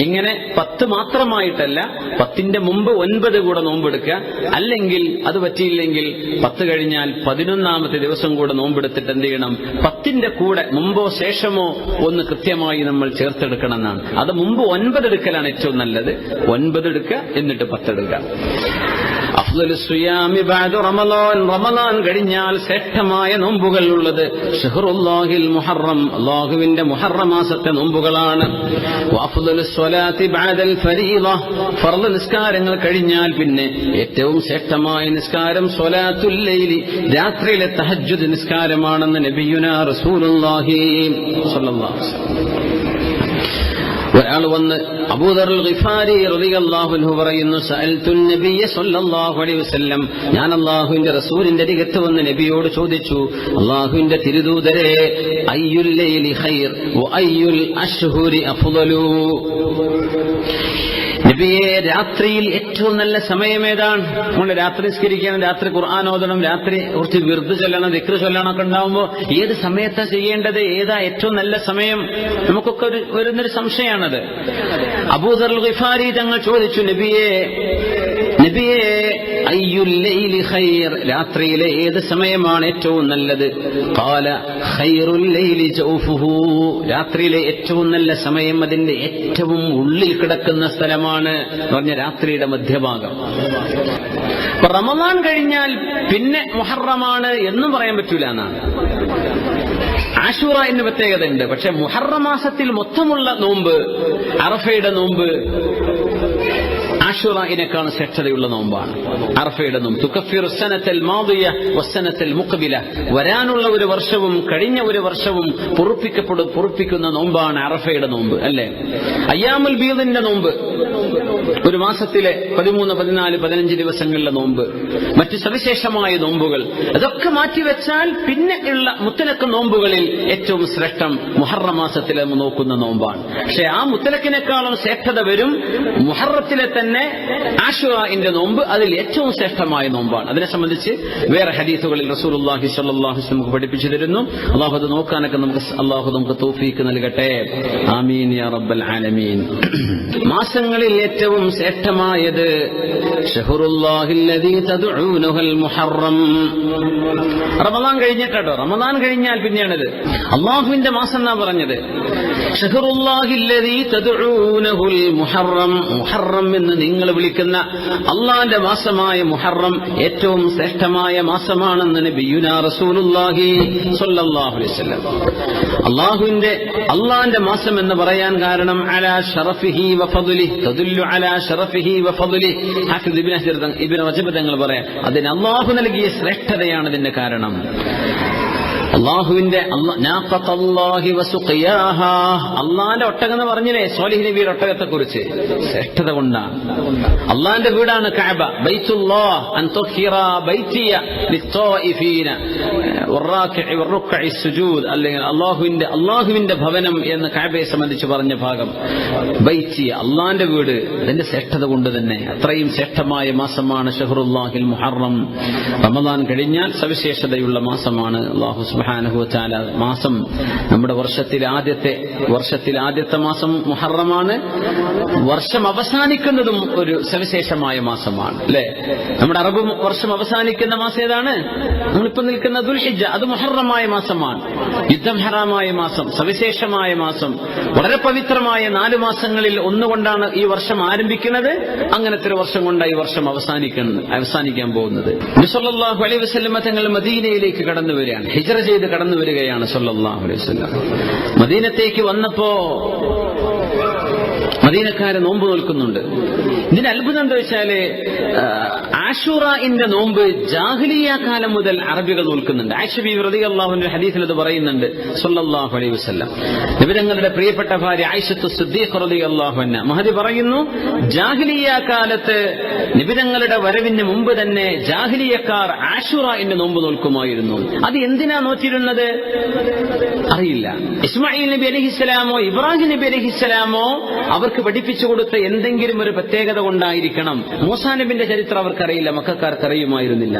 ഇങ്ങനെ 10 മാത്രമായിട്ടല്ല, 10ന്റെ മുമ്പ് 9 കൂടെ നോമ്പെടുക്കുക. അല്ലെങ്കിൽ അത് പറ്റിയില്ലെങ്കിൽ 10 കഴിഞ്ഞാൽ 11ാമത്തെ ദിവസം കൂടെ നോമ്പെടുത്തിട്ട് എന്ത് ചെയ്യണം? 10ന്റെ കൂടെ മുമ്പോ ശേഷമോ ഒന്ന് കൃത്യമായി നമ്മൾ ചേർത്തെടുക്കണം എന്നാണ്. അത് മുമ്പ് 9 എടുക്കലാണ് ഏറ്റവും നല്ലത്. 9 എടുക്കുക, എന്നിട്ട് 10 എടുക്കുക. അഫ്ളലുസ് സിയാമി ബഅദ റമളാൻ, റമളാൻ കഴിഞ്ഞാൽ ശ്രേഷ്ഠമായ നോമ്പുകൾ ഉള്ളത് ശഹ്റുല്ലാഹിൽ മുഹറം, അല്ലാഹുവിന്റെ മുഹറം മാസത്തെ നോമ്പുകളാണ്. വഅഫ്ളലുസ് സ്വലാത്തി ബഅദൽ ഫരീള, ഫർള് നിസ്കാരങ്ങൾ കഴിഞ്ഞാൽ പിന്നെ ഏറ്റവും ശ്രേഷ്ഠമായ നിസ്കാരം സ്വലാത്തുൽ ലൈലി, രാത്രിയിലെ തഹജ്ജുദ് നിസ്കാരമാണെന്ന് നബിയുനാ റസൂലുള്ളാഹി സ്വല്ലല്ലാഹു അലൈഹി വസല്ലം. ഒരാൾ വന്ന് അബൂദറുൽ ഗിഫാരി റളിയല്ലാഹു അൻഹു പറയുന്നു, സഅൽതു നബിയ സ്വല്ലല്ലാഹു അലൈഹി വസല്ലം, ഞാൻ അല്ലാഹുവിന്റെ റസൂലിന്റെ അരികത്ത് വന്ന് നബിയോട് ചോദിച്ചു, അല്ലാഹുവിന്റെ തിരുദൂതരെ, അയ്യുൽ ലൈലി ഖൈർ വ അയ്യുൽ അശ്ഹുരി അഫ്ളലു, നബിയെ രാത്രിയിൽ ഏറ്റവും നല്ല സമയം ഏതാണ്? നമ്മൾ രാത്രി നിസ്കരിക്കണം, രാത്രി ഖുർആൻ ഓതണം, രാത്രി കുറച്ച് വിർദ് ചൊല്ലണം, ദിക്ർ ചൊല്ലണം ഒക്കെ ഉണ്ടാവുമ്പോൾ ഏത് സമയത്താ ചെയ്യേണ്ടത്? ഏതാ ഏറ്റവും നല്ല സമയം? നമുക്കൊക്കെ വരുന്നൊരു സംശയമാണത്. അബൂദർ ഗിഫാരി തങ്ങൾ ചോദിച്ചു, നബിയെ അയ്യുൽ ലൈലി ഖൈർ, രാത്രിയിലെ ഏത് സമയമാണ് ഏറ്റവും നല്ലത്? ഖാല ഖൈറുൽ ലൈലി ജൗഫുഹു, രാത്രിയിലെ ഏറ്റവും നല്ല സമയം അതിന്റെ ഏറ്റവും ഉള്ളിൽ കിടക്കുന്ന സ്ഥലമാണ് എന്ന് പറഞ്ഞ രാത്രിയുടെ മധ്യഭാഗം. റമളാൻ കഴിഞ്ഞാൽ പിന്നെ മുഹറമാണ് എന്നും പറയാൻ പറ്റൂല എന്നാണ്. ആശൂറ എന്ന് പ്രത്യേകതയുണ്ട്. പക്ഷെ മുഹറം മാസത്തിൽ മൊത്തമുള്ള നോമ്പ്, അറഫയുടെ നോമ്പ് ആശുറയിനേക്കാൾ ശ്രേഷ്ഠതയുള്ള നോമ്പാണ് അറഫയുടെ നോമ്പ്. തുകഫിറു സനത്തൽ മാദിയ വസ്സനത്തൽ മുഖബില, വരാനുള്ള ഒരു വർഷവും കഴിഞ്ഞ ഒരു വർഷവും പൊറുപ്പിക്കുന്ന നോമ്പാണ് അറഫയുടെ നോമ്പ്, അല്ലേ? അയ്യാമുൽ ബീദിന്റെ നോമ്പ്, ഒരു മാസത്തിലെ 13, 14, 15 ദിവസങ്ങളിലെ നോമ്പ്, മറ്റു സവിശേഷമായ നോമ്പുകൾ, അതൊക്കെ മാറ്റിവെച്ചാൽ പിന്നെ ഉള്ള മുത്തലക്ക് നോമ്പുകളിൽ ഏറ്റവും ശ്രേഷ്ഠം മുഹറം മാസത്തിൽ നമ്മൾ നോക്കുന്ന നോമ്പാണ്. പക്ഷെ ആ മുത്തലക്കിനേക്കാളും ശ്രേഷ്ഠത വരും മുഹറത്തിലെ തന്നെ ആശുറയിന്റെ നോമ്പ്, അതിൽ ഏറ്റവും ശ്രേഷ്ഠമായ നോമ്പാണ്. അതിനെ സംബന്ധിച്ച് വേറെ ഹദീസുകളിൽ റസൂലുള്ളാഹി സ്വല്ലല്ലാഹു അലൈഹി വസല്ലം പഠിപ്പിച്ചു തരുന്നു. അല്ലാഹു അത് നോക്കാനൊക്കെ നമുക്ക് തൗഫീക്ക് നൽകട്ടെ. ആമീൻ യാ റബ്ബൽ ആലമീൻ. മാസങ്ങളിൽ ഏറ്റവും ശ്രേഷ്ഠമായത് ശഹ്റുല്ലാഹില്ലദീ തദ്ഊനഹുൽ മുഹറം. റമളാൻ കഴിഞ്ഞിട്ടോ, റമളാൻ കഴിഞ്ഞാൽ പിന്നെയാണിത്. അല്ലാഹുവിന്റെ മാസം എന്നാ പറഞ്ഞത്. ശഹ്റുല്ലാഹില്ലദീ തദ്ഊനഹുൽ മുഹറം, മുഹറം എന്ന് നിങ്ങൾ വിളിക്കുന്ന അള്ളാന്റെ മാസമായ മുഹറം ഏറ്റവും ശ്രേഷ്ഠമായ മാസമാണെന്ന് നബിയുനാ റസൂലുള്ളാഹി സ്വല്ലല്ലാഹു അലൈഹി വസല്ലം. അള്ളാന്റെ മാസം എന്ന് പറയാൻ കാരണം അലാ ശറഫിഹി വ ഫദ്ലിഹി തദുല്ലു അലാ ശറഫിഹി വ ഫദ്ലിഹി. ഹാഫിദ് ഇബ്നു റജബ് തങ്ങൾ പറയാം, അതിന് അല്ലാഹു നൽകിയ ശ്രേഷ്ഠതയാണ് ഇതിന്റെ കാരണം. അള്ളാഹുവിന്റെ അള്ളാന്റെ ഒട്ടകം എന്ന് പറഞ്ഞില്ലേ സ്വാലിഹ് നബിയുടെ ഒട്ടകത്തെ കുറിച്ച് ശ്രേഷ്ഠത കൊണ്ടാണ്. അള്ളാന്റെ വീടാണ് കഅബ, ബൈത്തുല്ലാഹ് അൻ തുഹിറ ബൈതിയ ലിസ്സായിഫീന വറാകിഇ വറുക്ഇ സുജൂദ്, അല്ലെങ്കിൽ അള്ളാഹുവിന്റെ ഭവനം എന്ന് കഅബയെ സംബന്ധിച്ച് പറഞ്ഞ ഭാഗം ബൈതിയ, അള്ളാന്റെ വീട്. അതിന്റെ ശ്രേഷ്ഠത കൊണ്ട് തന്നെ അത്രയും ശ്രേഷ്ഠമായ മാസമാണ് ഷഹ്റുല്ലാഹിൽ മുഹറം. റമദാൻ കഴിഞ്ഞാൽ സവിശേഷതയുള്ള മാസമാണ്. അല്ലാഹു സുബ്ഹാനഹു വ തആല മാസം നമ്മുടെ വർഷത്തിലെ ആദ്യത്തെ മാസം മുഹറമാണ്. വർഷം അവസാനിക്കുന്നതും ഒരു സവിശേഷമായ മാസമാണ് അല്ലെ. നമ്മുടെ അറബ് വർഷം അവസാനിക്കുന്ന മാസം ഏതാണ്? നമ്മളിപ്പോ നിൽക്കുന്ന ദുൽഹിജ്ജ, അത് മുഹറമായ മാസമാണ്. യുദ്ധം ഹറാമായ മാസം, സവിശേഷമായ മാസം, വളരെ പവിത്രമായ 4 മാസങ്ങളിൽ ഒന്നുകൊണ്ടാണ് ഈ വർഷം ആരംഭിക്കുന്നത്. അങ്ങനത്തെ ഒരു വർഷം കൊണ്ടാണ് ഈ വർഷം അവസാനിക്കാൻ പോകുന്നത്. നബി സല്ലല്ലാഹു അലൈഹി വസല്ലം തങ്ങൾ മദീനയിലേക്ക് കടന്നു വരികയാണ്, ഹിജ്റ ചെയ്ത് കടന്നു വരികയാണ് സല്ലല്ലാഹു അലൈഹി വസല്ലം. മദീനത്തേക്ക് വന്നപ്പോ മദീനക്കാരെ നോമ്പ് നോൽക്കുന്നുണ്ട്. ഇതിന്റെ അത്ഭുതം എന്താ വെച്ചാല് ആശൂറന്റെ നോമ്പ് ജാഹിലിയ കാലം മുതൽ അറബികൾ നോൽക്കുന്നുണ്ട്. ആയിഷ ബീവി റളിയല്ലാഹു അൻഹ ഹദീസിൽ അത് പറയുന്നുണ്ട് സല്ലല്ലാഹു അലൈഹി വസല്ലം. നബി തങ്ങളുടെ പ്രിയപ്പെട്ട ഭാര്യ ആയിഷത്തു സിദ്ദീഖ റളിയല്ലാഹു അൻഹ മഹദി പറയുന്നു, ജാഹിലിയ കാലത്ത് നബി തങ്ങളുടെ വരവിന് മുമ്പ് തന്നെ ജാഹിലിയക്കാർ ആശൂറന്റെ നോമ്പ് നോൽക്കുമായിരുന്നു. അത് എന്തിനാ നോറ്റിരുന്നത് അറിയില്ല. ഇസ്മായിൽ നബി അലൈഹിസ്സലാമോ ഇബ്രാഹിം നബി അലൈഹിസ്സലാമോ അവർക്ക് പഠിപ്പിച്ചു കൊടുത്ത എന്തെങ്കിലും ഒരു പ്രത്യേകത കൊണ്ടായിരിക്കണം. മൂസാ നബിന്റെ ചരിത്രം അവർക്കറിയില്ല, മക്കക്കാർക്ക് അറിയുമായിരുന്നില്ല.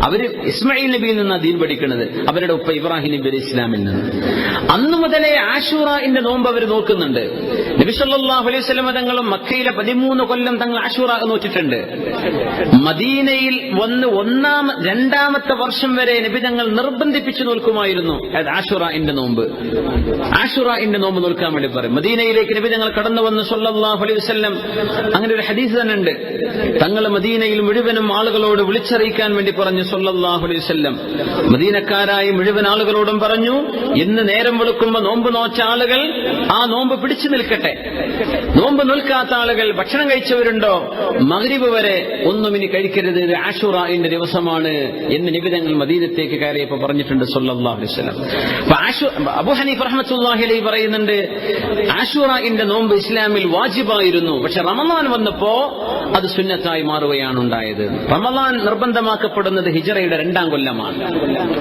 അവര് ഇസ്മായിൽ നബിയിൽ നിന്നാണ് ദീൻ പഠിക്കുന്നത്, അവരുടെ ഉപ്പ ഇബ്രാഹിം നബി അലൈഹി ഇസ്ലാമിൽ നിന്ന്. അന്നു മുതലേ ആശൂറന്റെ നോമ്പ് അവർ നോക്കുന്നുണ്ട്. നബി സല്ലല്ലാഹു അലൈഹി വസല്ലം തങ്ങളും മക്കയിലെ 13 കൊല്ലം തങ്ങൾ ആശൂറ നോറ്റിട്ടുണ്ട്. മദീനയിൽ വന്ന് രണ്ടാമത്തെ വർഷം വരെ നബി തങ്ങൾ നിർബന്ധിപ്പിച്ചു നോൽക്കുമായിരുന്നു ആശൂറന്റെ നോമ്പ്. ആശൂറന്റെ നോമ്പ് നോൽക്കാൻ വേണ്ടി പറയും. മദീനയിലേക്ക് നബി തങ്ങൾ കടന്നു വന്ന് സല്ലല്ലാഹു അലൈഹി വസല്ലം, അങ്ങനെ ഒരു ഹദീസ് തന്നെ ഉണ്ട്, തങ്ങൾ മദീനയിൽ മുഴുവനും ആളുകളോട് വിളിച്ചറിയിക്കാൻ വേണ്ടി പറഞ്ഞു സല്ലല്ലാഹു അലൈഹി വസല്ലം. മദീനക്കാരായ മുഴുവൻ ആളുകളോടും പറഞ്ഞു, ഇന്ന് നേരം വെളുക്കുമ്പോ നോമ്പ് നോച്ച ആളുകൾ ആ നോമ്പ് പിടിച്ചു നിൽക്കട്ടെ. നോമ്പ് നിൽക്കാത്ത ആളുകൾ, ഭക്ഷണം കഴിച്ചവരുണ്ടോ, മഗ്രിബ് വരെ ഒന്നും ഇനി കഴിക്കരുത്, ഇത് ആശൂറന്റെ ദിവസമാണ് എന്ന് നബി തങ്ങൾ മദീനത്തേക്ക് കയറിയപ്പോ പറഞ്ഞിട്ടുണ്ട് സല്ലല്ലാഹു അലൈഹി വസല്ലം. അബൂ ഹനീഫ റഹ്മത്തുള്ളാഹി അലൈഹി പറയുന്നുണ്ട്, ആശൂറന്റെ നോമ്പ് ഇസ്ലാമിൽ വാജിബായിരുന്നു, പക്ഷെ റമദാൻ വന്നപ്പോ അത് സുന്നത്തായി മാറുകയാണ് ഉണ്ടായത്. റമദാൻ നിർബന്ധമാക്കപ്പെടുന്നത് ഹിജ്റയുടെ 2-ാം കൊല്ലമാണ്.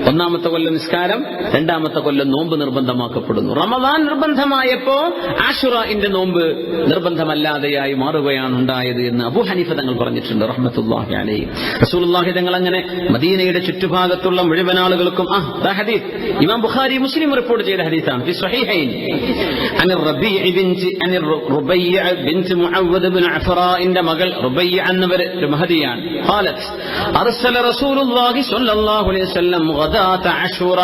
1-ാമത്തെ കൊല്ലം നിസ്കാരം, 2-ാമത്തെ കൊല്ലം നോമ്പ് നിർബന്ധമാക്കപ്പെടുന്നു. റമദാൻ നിർബന്ധമായപ്പോ ആശൂറന്റെ നോമ്പ് നിർബന്ധമല്ലാതെയായി മാറുകയാണ് ഉണ്ടായത് എന്ന് അബൂ ഹനീഫ തങ്ങൾ പറഞ്ഞിട്ടുണ്ട് റഹ്മത്തുള്ളാഹി അലൈഹി. റസൂലുള്ളാഹി തങ്ങൾ അങ്ങനെ മദീനയുടെ ചുറ്റുഭാഗത്തുള്ള മുഴുവൻ ആളുകൾക്കും ഹദീസ് ഇമാം ബുഖാരി മുസ്ലിം റിപ്പോർട്ട് ചെയ്ത ഹദീസാണ് ഫി സ്വഹീഹൈൻ അനിർ റബീഇ റുബയ്യ ബിൻത് മുഅവ്വദ് ബിൻ അഫ്റാഇന്റെ മകൾ റുബയ്യ എന്നവർ ഒരു മഹദിയാണ്. ഖാലത്ത് അർസല റസൂലുള്ളാഹി സ്വല്ലല്ലാഹു അലൈഹി വസല്ലം ഗദാത ആശൂറ,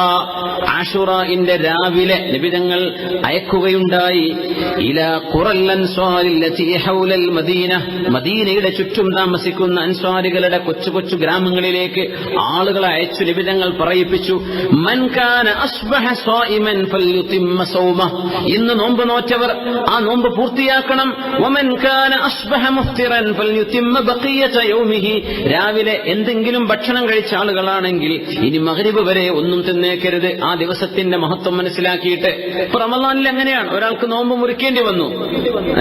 ആശൂറന്റെ രാവിലെ നബി തങ്ങൾ അയക്കുകയുണ്ടായി ഇലാ ഖുറൽ അൻസ്വാരില്ലതി ഹൗലൽ മദീന, മദീനയുടെ ചുറ്റും താമസിക്കുന്ന അൻസ്വാരികളുടെ കൊച്ചു കൊച്ചു ഗ്രാമങ്ങളിലേക്ക് ആളുകളെ അയച്ചു നബി തങ്ങൾ പറയിപ്പിച്ചു, മൻ കാന അസ്ബഹ സായിമൻ ഫൽയുതിമ്മ സൗമഹ, ഇന്ന് നോമ്പ് നോറ്റവർ ആ നോമ്പ് പൂർത്തിയാക്കണം. വമൻ കാന അസ്ബഹ മുഫ്തിറൻ ഫൽയുതിമ്മ ബഖിയത യൗമിഹി, രാവിലെ എന്തെങ്കിലും ഭക്ഷണം കഴിച്ച ആളുകളാണെങ്കിൽ ഇനി മഗ്രിബ് വരെ ഒന്നും തിന്നേക്കരുത്, ആ ദിവസത്തിന്റെ മഹത്വം മനസ്സിലാക്കിയിട്ട്. ഇപ്പൊ റമദാനിൽ എങ്ങനെയാണ്, ഒരാൾക്ക് നോമ്പ് മുറിക്കേണ്ടി വന്നു,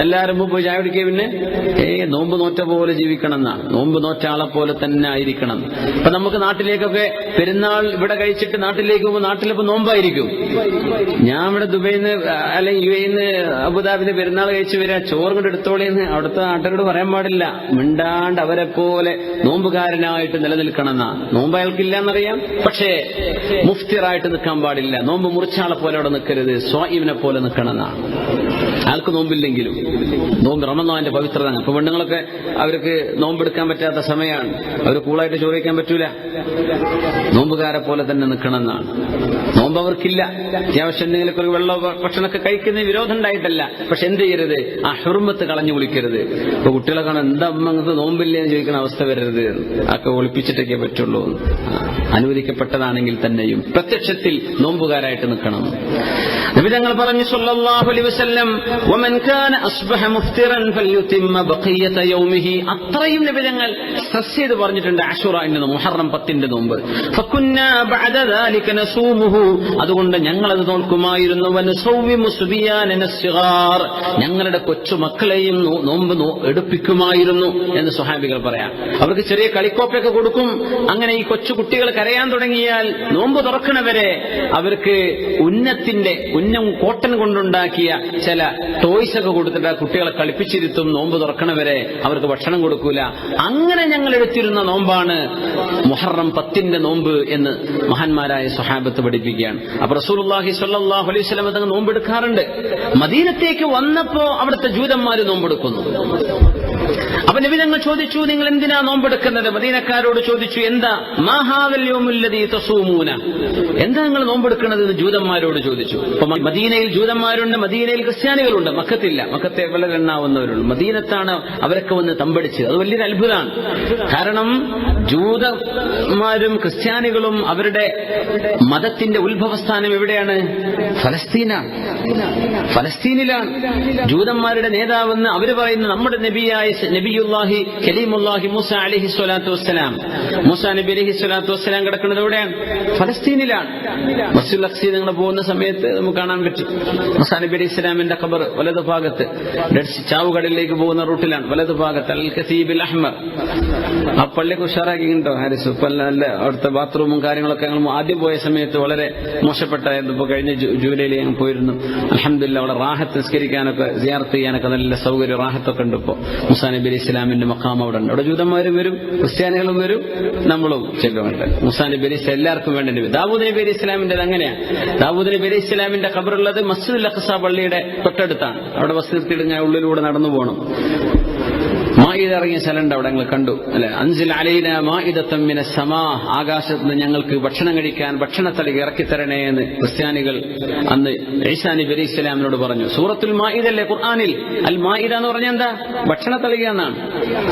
എല്ലാവരും പോയി ചായ കുടിക്കുക, പിന്നെ നോമ്പ് നോറ്റ പോലെ ജീവിക്കണം എന്നാണ്, നോമ്പ് നോറ്റ ആളെ പോലെ തന്നെ ആയിരിക്കണം. ഇപ്പൊ നമുക്ക് നാട്ടിലേക്കൊക്കെ പെരുന്നാൾ ഇവിടെ കഴിച്ചിട്ട് നാട്ടിലേക്ക് പോകുമ്പോൾ നാട്ടിലിപ്പോ നോമ്പായിരിക്കും. ഞാൻ ഇവിടെ ദുബൈന്ന് അല്ലെങ്കിൽ യുഎഇന്ന് അബുദാബിന്ന് പെരുന്നാൾ കഴിച്ച് വരിക, ചോറ് കൊണ്ട് എടുത്തോളിന്ന് അവിടുത്തെ നാട്ടുകാരോട് പറയാൻ പാടില്ല, മിണ്ടാണ്ട് അവരെ പോലെ നോമ്പുകാരനായിട്ട് നിലനിൽക്കണം എന്നാ. നോമ്പ് അയാൾക്കില്ല എന്നറിയാം, പക്ഷേ മുഫ്തിറായിട്ട് നിൽക്കാൻ പാടില്ല, നോമ്പ് മുറിച്ചാളെ പോലെ അവിടെ നിൽക്കരുത്, സ്വായിമിനെ പോലെ നിൽക്കണം എന്നാണ്. അയാൾക്ക് നോമ്പില്ലെങ്കിലും നോമ്പ് റമദാന്റെ പവിത്രത. ഇപ്പൊ പെണ്ണുങ്ങളൊക്കെ അവർക്ക് നോമ്പെടുക്കാൻ പറ്റാത്ത സമയമാണ്, അവർ കൂളായിട്ട് ചോറ് വയ്ക്കാൻ പറ്റൂല, നോമ്പുകാരെ പോലെ തന്നെ നിൽക്കണം എന്നാണ്. നോമ്പ് അവർക്കില്ല, അത്യാവശ്യം എന്തെങ്കിലും വെള്ളമോ ഭക്ഷണമൊക്കെ കഴിക്കുന്ന വിരോധം ഉണ്ടായിട്ടല്ല, പക്ഷെ എന്ത് ചെയ്യരുത്, ആ ഹുർമത്ത് കളഞ്ഞു വിളിക്കരുത്. ഇപ്പൊ കുട്ടികളെ കാണാൻ എന്താ അങ്ങനത്തെ നോമ്പില്ലേ എന്ന് ചോദിക്കുന്ന അവസ്ഥ വരരുത്. അതൊക്കെ ഒളിപ്പിച്ചിട്ടൊക്കെ പറ്റുള്ളൂ. അനുവദിക്കപ്പെട്ടതാണെങ്കിൽ തന്നെയും പ്രത്യക്ഷത്തിൽ നോമ്പുകാരായിട്ട് നിൽക്കണം. നബി തങ്ങൾ പറഞ്ഞു സല്ലല്ലാഹു അലൈഹി വസല്ലം, വമൻ കാന അസ്ബഹ മുഫ്തിറൻ ഫൽയുതിമ്മ ബഖിയത യൗമിഹി. അത്രയും നബി തങ്ങൾ സ്ട്രെസ് ചെയ്ത് പറഞ്ഞിട്ടുണ്ട് അശൂറയുടെ മുഹറം 10 നോമ്പ്. ഫകുന്നാ ബഅദ ദാലിക നസൂമുഹു. അതുകൊണ്ട് ഞങ്ങൾ അത് നോക്കുമായിരുന്നു. വനസൗവിമു സുബിയാനന സിഗാർ. ഞങ്ങളുടെ കൊച്ചുമക്കളെയും നോമ്പ് എടുപ്പിക്കുമായിരുന്നു എന്ന് സ്വഹാബികൾ പറയാം. അവർക്ക് ചെറിയ കളിക്കോപ്പൊക്കെ കൊടുക്കും. അങ്ങനെ ഈ കൊച്ചു കുട്ടികൾ കരയാൻ തുടങ്ങിയാൽ നോമ്പ് തുറക്കണവരെ അവർക്ക് ഉന്നം കോട്ടൺ കൊണ്ടുണ്ടാക്കിയ ചില ടോയ്സ് ഒക്കെ കൊടുത്തിട്ട് കുട്ടികളെ കളിപ്പിച്ചിരുത്തും. നോമ്പ് തുറക്കണവരെ അവർക്ക് ഭക്ഷണം കൊടുക്കൂല. അങ്ങനെ ഞങ്ങൾ എടുത്തിരുന്ന നോമ്പാണ് മുഹറം 10 നോമ്പ് എന്ന് മഹാന്മാരായ സ്വഹാബത്ത് പഠിപ്പിക്കുകയാണ്. അപ്പൊ റസൂലുള്ളാഹി സ്വല്ലല്ലാഹു അലൈഹി വസല്ലം തങ്ങൾ നോമ്പെടുക്കാറുണ്ട്. മദീനത്തേക്ക് വന്നപ്പോ അവിടുത്തെ ജൂതന്മാര് നോമ്പെടുക്കുന്നു. അപ്പൊ നബി തങ്ങൾ ചോദിച്ചു, നിങ്ങൾ എന്തിനാ നോമ്പെടുക്കുന്നത്? മദീനക്കാരോട് ചോദിച്ചു, എന്താ മാ ഹാദൽ യൗമുല്ലദീ തസൂമൂന, എന്താ നിങ്ങൾ നോമ്പെടുക്കുന്നത് എന്ന് ജൂതന്മാരോട് ചോദിച്ചു. അപ്പൊ മദീനയിൽ ജൂതന്മാരുണ്ട്, മദീനയിൽ ക്രിസ്ത്യാനികളുണ്ട്. മക്കത്തില്ല, മക്കത്തെ വളരെ എണ്ണാവുന്നവരുണ്ട്. മദീനത്താണ് അവരൊക്കെ വന്ന് തമ്പടിച്ചത്. അത് വലിയൊരു അത്ഭുതമാണ്. കാരണം ജൂതന്മാരും ക്രിസ്ത്യാനികളും അവരുടെ മതത്തിന്റെ ഉത്ഭവസ്ഥാനം എവിടെയാണ്? ഫലസ്തീനിലാണ്. ജൂതന്മാരുടെ നേതാവെന്ന് അവർ പറയുന്ന നമ്മുടെ നബിയുല്ലാഹി കലീമുല്ലാഹി മൂസ അലൈഹി സ്വലാത്തു വസ്സലാം, മൂസാ നബി അലൈഹി സ്വലാത്തു വസ്സലാം കിടക്കുന്നത് എവിടെയാണ്? ഫലസ്തീനിലാണ്. മസ്ജിദുൽ അഖ്സ നിങ്ങൾ പോകുന്ന സമയത്ത് നമുക്ക് കാണാൻ പറ്റും. മൂസാ നബി അലൈഹി സ്വലാമിന്റെ ഖബർ വലതു ഭാഗത്ത്, ചാവുകടലിലേക്ക് പോകുന്ന റൂട്ടിലാണ്, വലതു ഭാഗത്ത് അൽ കസീബിൽ അഹ്മർ. ആ പള്ളിക്ക് ഉഷാറാക്കിയിട്ടുണ്ടോ ഹാരിസ്? ഇപ്പൊ നല്ല അവിടുത്തെ ബാത്റൂമും കാര്യങ്ങളൊക്കെ ഞങ്ങൾ ആദ്യം പോയ സമയത്ത് വളരെ മോശപ്പെട്ടായിരുന്നു. ഇപ്പൊ കഴിഞ്ഞ ജൂലൈയിൽ ഞങ്ങൾ പോയിരുന്നു. അൽഹംദുലില്ലാഹ് അവിടെ റാഹത്ത് നിസ്കരിക്കാനൊക്കെ സിയാറത്ത് ചെയ്യാനൊക്കെ നല്ല സൗകര്യം റാഹത്തൊക്കെ ഉണ്ട്. ഇപ്പോ മൂസാ നബി അലൈഹി ഇസ്ലാമിന്റെ മഖാം അവിടെ ഉണ്ട്. അവിടെ ജൂതന്മാരും വരും, ക്രിസ്ത്യാനികളും വരും, നമ്മളും ചെല്ലുന്നുണ്ട്. മൂസാ നബി അലൈഹി എല്ലാവർക്കും വേണ്ട നബി. ദാവൂദ് നബി അലൈഹി ഇസ്ലാമിന്റെ അങ്ങനെയാണ്. ദാവൂദ് നബി അലൈഹി ഇസ്ലാമിന്റെ ഖബറുള്ളത് മസ്ജിദുൽ അഖ്സ പള്ളിയുടെ തൊട്ടടുത്താണ്. അവിടെ ബസ് നിർത്തിയിട്ട് ഉള്ളിലൂടെ നടന്നു പോകണം. മാഇദ ഇറങ്ങിയ സ്ഥലമുണ്ട്, അവിടെ ഞങ്ങൾ കണ്ടു അല്ലെ. അൻസിൽ അലൈനാ മാഇദത്തൻ മിനസ് സമാ, ആകാശത്ത് നിന്ന് ഞങ്ങൾക്ക് ഭക്ഷണം കഴിക്കാൻ ഭക്ഷണത്തളിക ഇറക്കിത്തരണേ എന്ന് ക്രിസ്ത്യാനികൾ അന്ന് ഈസാ നബി അലൈഹി ഇസ്ലാമിനോട് പറഞ്ഞു. സൂറത്തുൽ മാഇദല്ലേ ഖുർആനിൽ? അൽ മാഇദ എന്ന് പറഞ്ഞാൽ എന്താ? ഭക്ഷണത്തളിക എന്നാണ്.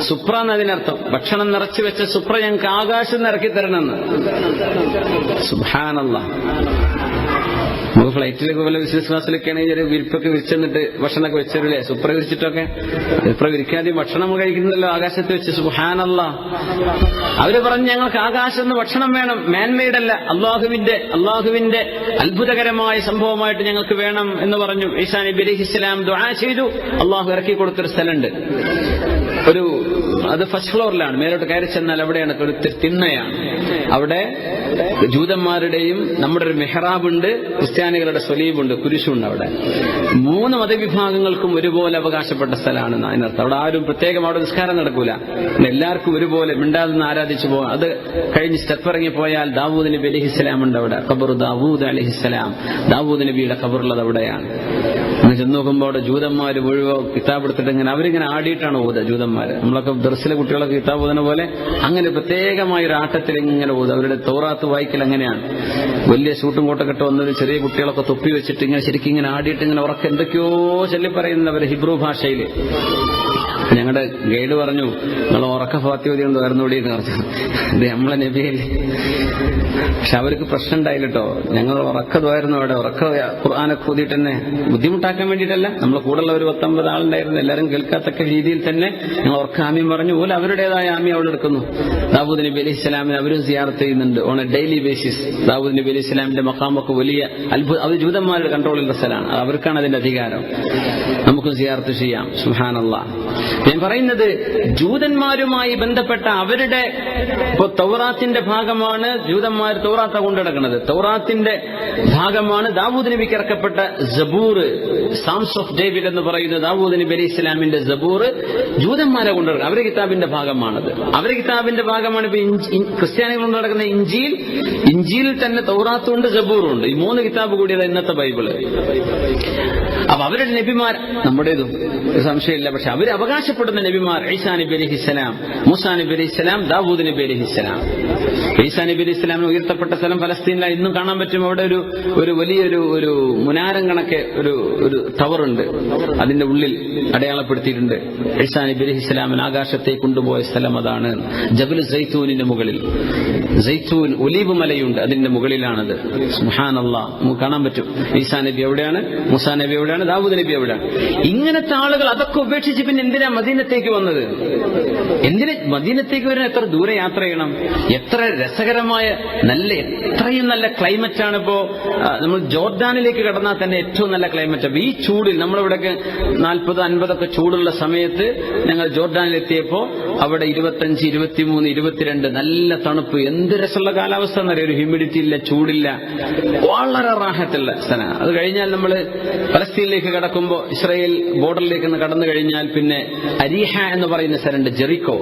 സുപ്ര എന്നതിനർത്ഥം. ഭക്ഷണം നിറച്ചു വെച്ച സുപ്ര ഞങ്ങൾക്ക് ആകാശത്ത് നിന്ന് ഇറക്കിത്തരണമെന്ന്. സുബ്ഹാനല്ലാഹ്. നമുക്ക് ഫ്ലൈറ്റിലൊക്കെ പോലെ ബിസിനസ് ക്ലാസ്സിലൊക്കെ ആണെങ്കിൽ വിരിപ്പൊക്കെ വിരിച്ചെന്നിട്ട് ഭക്ഷണമൊക്കെ വെച്ചല്ലേ, സുപ്ര വിരിച്ചിട്ടൊക്കെ. സുപ്ര വിരിക്കാതെ ഭക്ഷണം കഴിക്കുന്നല്ലോ ആകാശത്ത് വെച്ച്. സുബ്ഹാനല്ലാഹ്. അവര് പറഞ്ഞു ഞങ്ങൾക്ക് ആകാശത്ത് നിന്ന് ഭക്ഷണം വേണം, മാൻമെയ്ഡ് അല്ല, അള്ളാഹുവിന്റെ അത്ഭുതകരമായ സംഭവമായിട്ട് ഞങ്ങൾക്ക് വേണം എന്ന് പറഞ്ഞു. ഈസാ നബി അലൈഹി ഇസ്ലാം ദുആ ചെയ്തു. അള്ളാഹു ഇറക്കി കൊടുത്തൊരു സ്ഥലമുണ്ട്. അത് ഫസ്റ്റ് ഫ്ലോറിലാണ്. മേലോട്ട് കയറി ചെന്നാൽ അവിടെയാണ് ഒരു തിണ്ണയാണ്. അവിടെ ജൂതന്മാരുടെയും നമ്മുടെ ഒരു മെഹ്റാബുണ്ട്, ക്രിസ്ത്യാനികളുടെ സ്വലീബുണ്ട്, കുരിശുണ്ട്. അവിടെ 3 മതവിഭാഗങ്ങൾക്കും ഒരുപോലെ അവകാശപ്പെട്ട സ്ഥലമാണ് അതിനർത്ഥം. അവിടെ ആരും പ്രത്യേകം അവിടെ നിസ്കാരം നടക്കൂല. എല്ലാവർക്കും ഒരുപോലെ മിണ്ടാതെന്ന് ആരാധിച്ചു പോകാം. അത് കഴിഞ്ഞ് സ്റ്റെപ്പ് ഇറങ്ങി പോയാൽ ദാവൂദ് നബി അലൈഹിസ്സലാം ഉണ്ട് അവിടെ. ഖബർ ദാവൂദ് അലൈഹിസ്സലാം, ദാവൂദ് നബിയുടെ ഖബറുള്ളത് അവിടെയാണ്. ചെന്ന് നോക്കുമ്പോൾ അവിടെ ജൂതന്മാർ മുഴുവൻ കിതാബ് എടുത്തിട്ട് ഇങ്ങനെ അവരിങ്ങനെ ആടിയിട്ടാണ് ഓതുക. ജൂതന്മാര് നമ്മളൊക്കെ ദർസിലെ കുട്ടികളൊക്കെ കിതാബ് ഓതുന്ന പോലെ അങ്ങനെ പ്രത്യേകമായ ഒരു ആട്ടത്തിൽ ഇങ്ങനെ ഓതുക. അവരുടെ തൗറാത്ത് വായിക്കൽ അങ്ങനെയാണ്. വലിയ ഷൂട്ടും കോട്ടൊക്കെ ഇട്ട് വന്നൊരു ചെറിയ കുട്ടികളൊക്കെ തൊപ്പി വെച്ചിട്ട് ഇങ്ങനെ ശരിക്കും ഇങ്ങനെ ആടിയിട്ട് ഇങ്ങനെ ഉറക്കം എന്തൊക്കെയോ ചൊല്ലി പറയുന്നവർ ഹിബ്രു ഭാഷയിൽ. ഞങ്ങളുടെ ഗൈഡ് പറഞ്ഞു, നിങ്ങൾ ഉറക്ക ഫാത്തിഹ കൊണ്ട് വരുന്നോടി എന്ന് പറഞ്ഞു. ഇത് നമ്മളെ നബിയല്ലേ. പക്ഷെ അവർക്ക് പ്രശ്നം ഉണ്ടായില്ലോ. ഞങ്ങൾ ഉറക്കമായിരുന്നു അവിടെ. ഉറക്ക ഖുർആനൊക്കെ ഓതിയിട്ട് തന്നെ ബുദ്ധിമുട്ടാക്കാൻ വേണ്ടിയിട്ടല്ല. നമ്മളെ കൂടെയുള്ള ഒരു 19 ആളുണ്ടായിരുന്നു. എല്ലാവരും കേൾക്കാത്തക്ക രീതിയിൽ തന്നെ ഞങ്ങൾ ഉറക്ക ആമ്യം പറഞ്ഞു. ഓല അവരുടേതായ ആമ്യം അവിടെ എടുക്കുന്നു. ദാവൂദ് നബി അലൈഹി ഇസ്ലാമിനെ അവരും സിയാറത്ത് ചെയ്യുന്നുണ്ട് on A daily basis. Dawood നബി അലൈഹി ഇസ്ലാമിന്റെ മഖാമൊക്കെ വലിയ അത്ഭുതം. അത് ജൂതന്മാരുടെ കൺട്രോളിലുള്ള സ്ഥലമാണ്. അവർക്കാണ് അതിന്റെ അധികാരം. നമുക്കും സിയാറത്ത് ചെയ്യാം. സുബ്ഹാനല്ലാഹ്. ഞാൻ പറയുന്നത് ജൂതന്മാരുമായി ബന്ധപ്പെട്ട അവരുടെ ഇപ്പൊ തൗറാത്തിന്റെ ഭാഗമാണ് ജൂതന്മാർ തൗറാത്ത കൊണ്ടുനടക്കുന്നത്. തൗറാത്തിന്റെ ഭാഗമാണ് ദാവൂദ് നബിക്ക് ഇറക്കപ്പെട്ട സബൂർ, സാംസ് ഓഫ് ഡേവിഡ് എന്ന് പറയുന്ന ദാവൂദ് നബി അലൈഹി ഇസ്ലാമിന്റെ സബൂർ ജൂതന്മാരെ കൊണ്ടുനടക്കുന്നത്. അവരുടെ കിതാബിന്റെ ഭാഗമാണത്. അവരുടെ കിതാബിന്റെ ഭാഗമാണ് ഇപ്പൊ ക്രിസ്ത്യാനികൾ കൊണ്ട് നടക്കുന്ന ഇഞ്ചീലിൽ തന്നെ തൗറാത്തുണ്ട്, സബൂറും ഉണ്ട്. ഈ 3 കിതാബ് കൂടിയത് ഇന്നത്തെ ബൈബിള്. അപ്പൊ അവരുടെ നബിമാർ നമ്മുടേതും സംശയമില്ല. പക്ഷെ അവകാശപ്പെടുന്ന നബിമാർ ഈസാ നബി അലൈഹിസ്സലാം, മൂസാ നബി അലൈഹിസ്സലാം, ദാവൂദ് നബി അലൈഹിസ്സലാം. ഈസാ നബി അലൈഹിസ്സലാമിന് ഉയർത്തപ്പെട്ട സ്ഥലം ഫലസ്തീനിലാണ്. ഇന്നും കാണാൻ പറ്റും. അവിടെ ഒരു വലിയൊരു മുനാരം കണക്കെ ഒരു ടവറുണ്ട്. അതിന്റെ ഉള്ളിൽ അടയാളപ്പെടുത്തിയിട്ടുണ്ട് ഈസാ നബി അലൈഹിസ്സലാമിന് ആകാശത്തേക്ക് കൊണ്ടുപോയ സ്ഥലം അതാണ്. ജബൽ സൈത്തൂനിന്റെ മുകളിൽ സൈത്തൂൻ ഒലീവ് മലയുണ്ട്, അതിന്റെ മുകളിലാണത്. സുബ്ഹാനല്ലാഹ്, നമുക്ക് കാണാൻ പറ്റും. ഈസാ നബി എവിടെയാണ്, മൂസാ നബി എവിടെയാണ്, ദാവൂദ് നബി എവിടെയാണ്. ഇങ്ങനത്തെ ആളുകൾ അതൊക്കെ ഉപേക്ഷിച്ച് പിന്നെ എന്തിനാ മദീനത്തേക്ക് വന്നത്? എന്തിന് മദീനത്തേക്ക് വരുന്ന? എത്ര ദൂരെ യാത്ര ചെയ്യണം? എത്ര രസകരമായ എത്രയും നല്ല ക്ലൈമറ്റാണ്. ഇപ്പോ നമ്മൾ ജോർദാനിലേക്ക് കടന്നാൽ തന്നെ ഏറ്റവും നല്ല ക്ലൈമറ്റ്. ഈ ചൂടിൽ നമ്മളിവിടെയൊക്കെ 40-50 ചൂടുള്ള സമയത്ത് ഞങ്ങൾ ജോർദാനിലെത്തിയപ്പോ അവിടെ 25, 23, 22 നല്ല തണുപ്പ്. എന്ത് രസമുള്ള കാലാവസ്ഥ എന്നറിയാം. ഒരു ഹ്യൂമിഡിറ്റി ഇല്ല, ചൂടില്ല, വളരെ റാഹത്തുള്ള സ്ഥലം. അത് കഴിഞ്ഞാൽ നമ്മൾ ഫലസ്തീനിലേക്ക് കടക്കുമ്പോൾ ഇസ്രായേൽ ബോർഡറിലേക്ക് കടന്നു കഴിഞ്ഞാൽ പിന്നെ അരീഹ എന്ന് പറയുന്ന സ്ഥലമുണ്ട്, ജെറിക്കോ.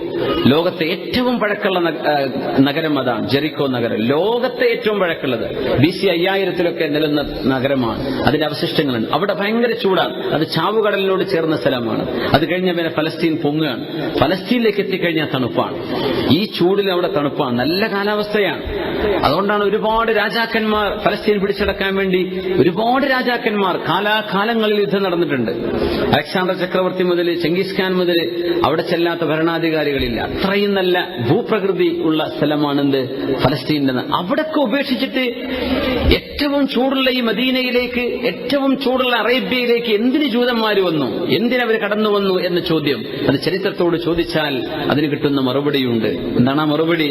ലോകത്തെ ഏറ്റവും പഴക്കമുള്ള നഗരം അതാണ്, ജെറിക്കോ നഗരം. ലോകത്തെ ഏറ്റവും പഴക്കമുള്ളത്. BC 5000 നിലനിന്ന നഗരമാണ്. അതിന്റെ അവശിഷ്ടങ്ങളുണ്ട്. അവിടെ ഭയങ്കര ചൂടാണ്. അത് ചാവുകടലിനോട് ചേർന്ന സ്ഥലമാണ്. അത് കഴിഞ്ഞ പിന്നെ ഫലസ്തീൻ പൊങ്ങുകയാണ്. ഫലസ്തീനിലേക്ക് എത്തിക്കഴിഞ്ഞാൽ തണുപ്പാണ്. ഈ ചൂടിൽ അവിടെ തണുപ്പാണ്, നല്ല കാലാവസ്ഥയാണ്. അതുകൊണ്ടാണ് ഒരുപാട് രാജാക്കന്മാർ ഫലസ്തീൻ പിടിച്ചടക്കാൻ വേണ്ടി ഒരുപാട് രാജാക്കന്മാർ കാലാകാലങ്ങളിൽ യുദ്ധം നടന്നിട്ടുണ്ട്. അലക്സാണ്ടർ ചക്രവർത്തി മുതൽ ചെങ്കിസ് ഖാൻ മുതൽ അവിടെ ചെല്ലാത്ത ഭരണാധികാരികളില്ല. അത്രയും നല്ല ഭൂപ്രകൃതി ഉള്ള സ്ഥലമാണെന്ത് ഫലസ്തീൻ്റെ. അവിടൊക്കെ ഉപേക്ഷിച്ചിട്ട് ഏറ്റവും ചൂടുള്ള ഈ മദീനയിലേക്ക്, ഏറ്റവും ചൂടുള്ള അറേബ്യയിലേക്ക് എന്തിന് ജൂതന്മാർ വന്നു, എന്തിനവർ കടന്നു വന്നു എന്ന ചോദ്യം അത് ചരിത്രത്തോട് ചോദിച്ചാൽ അതിന് കിട്ടുന്ന മറുപടിയുണ്ട്. എന്താണ് ആ മറുപടി?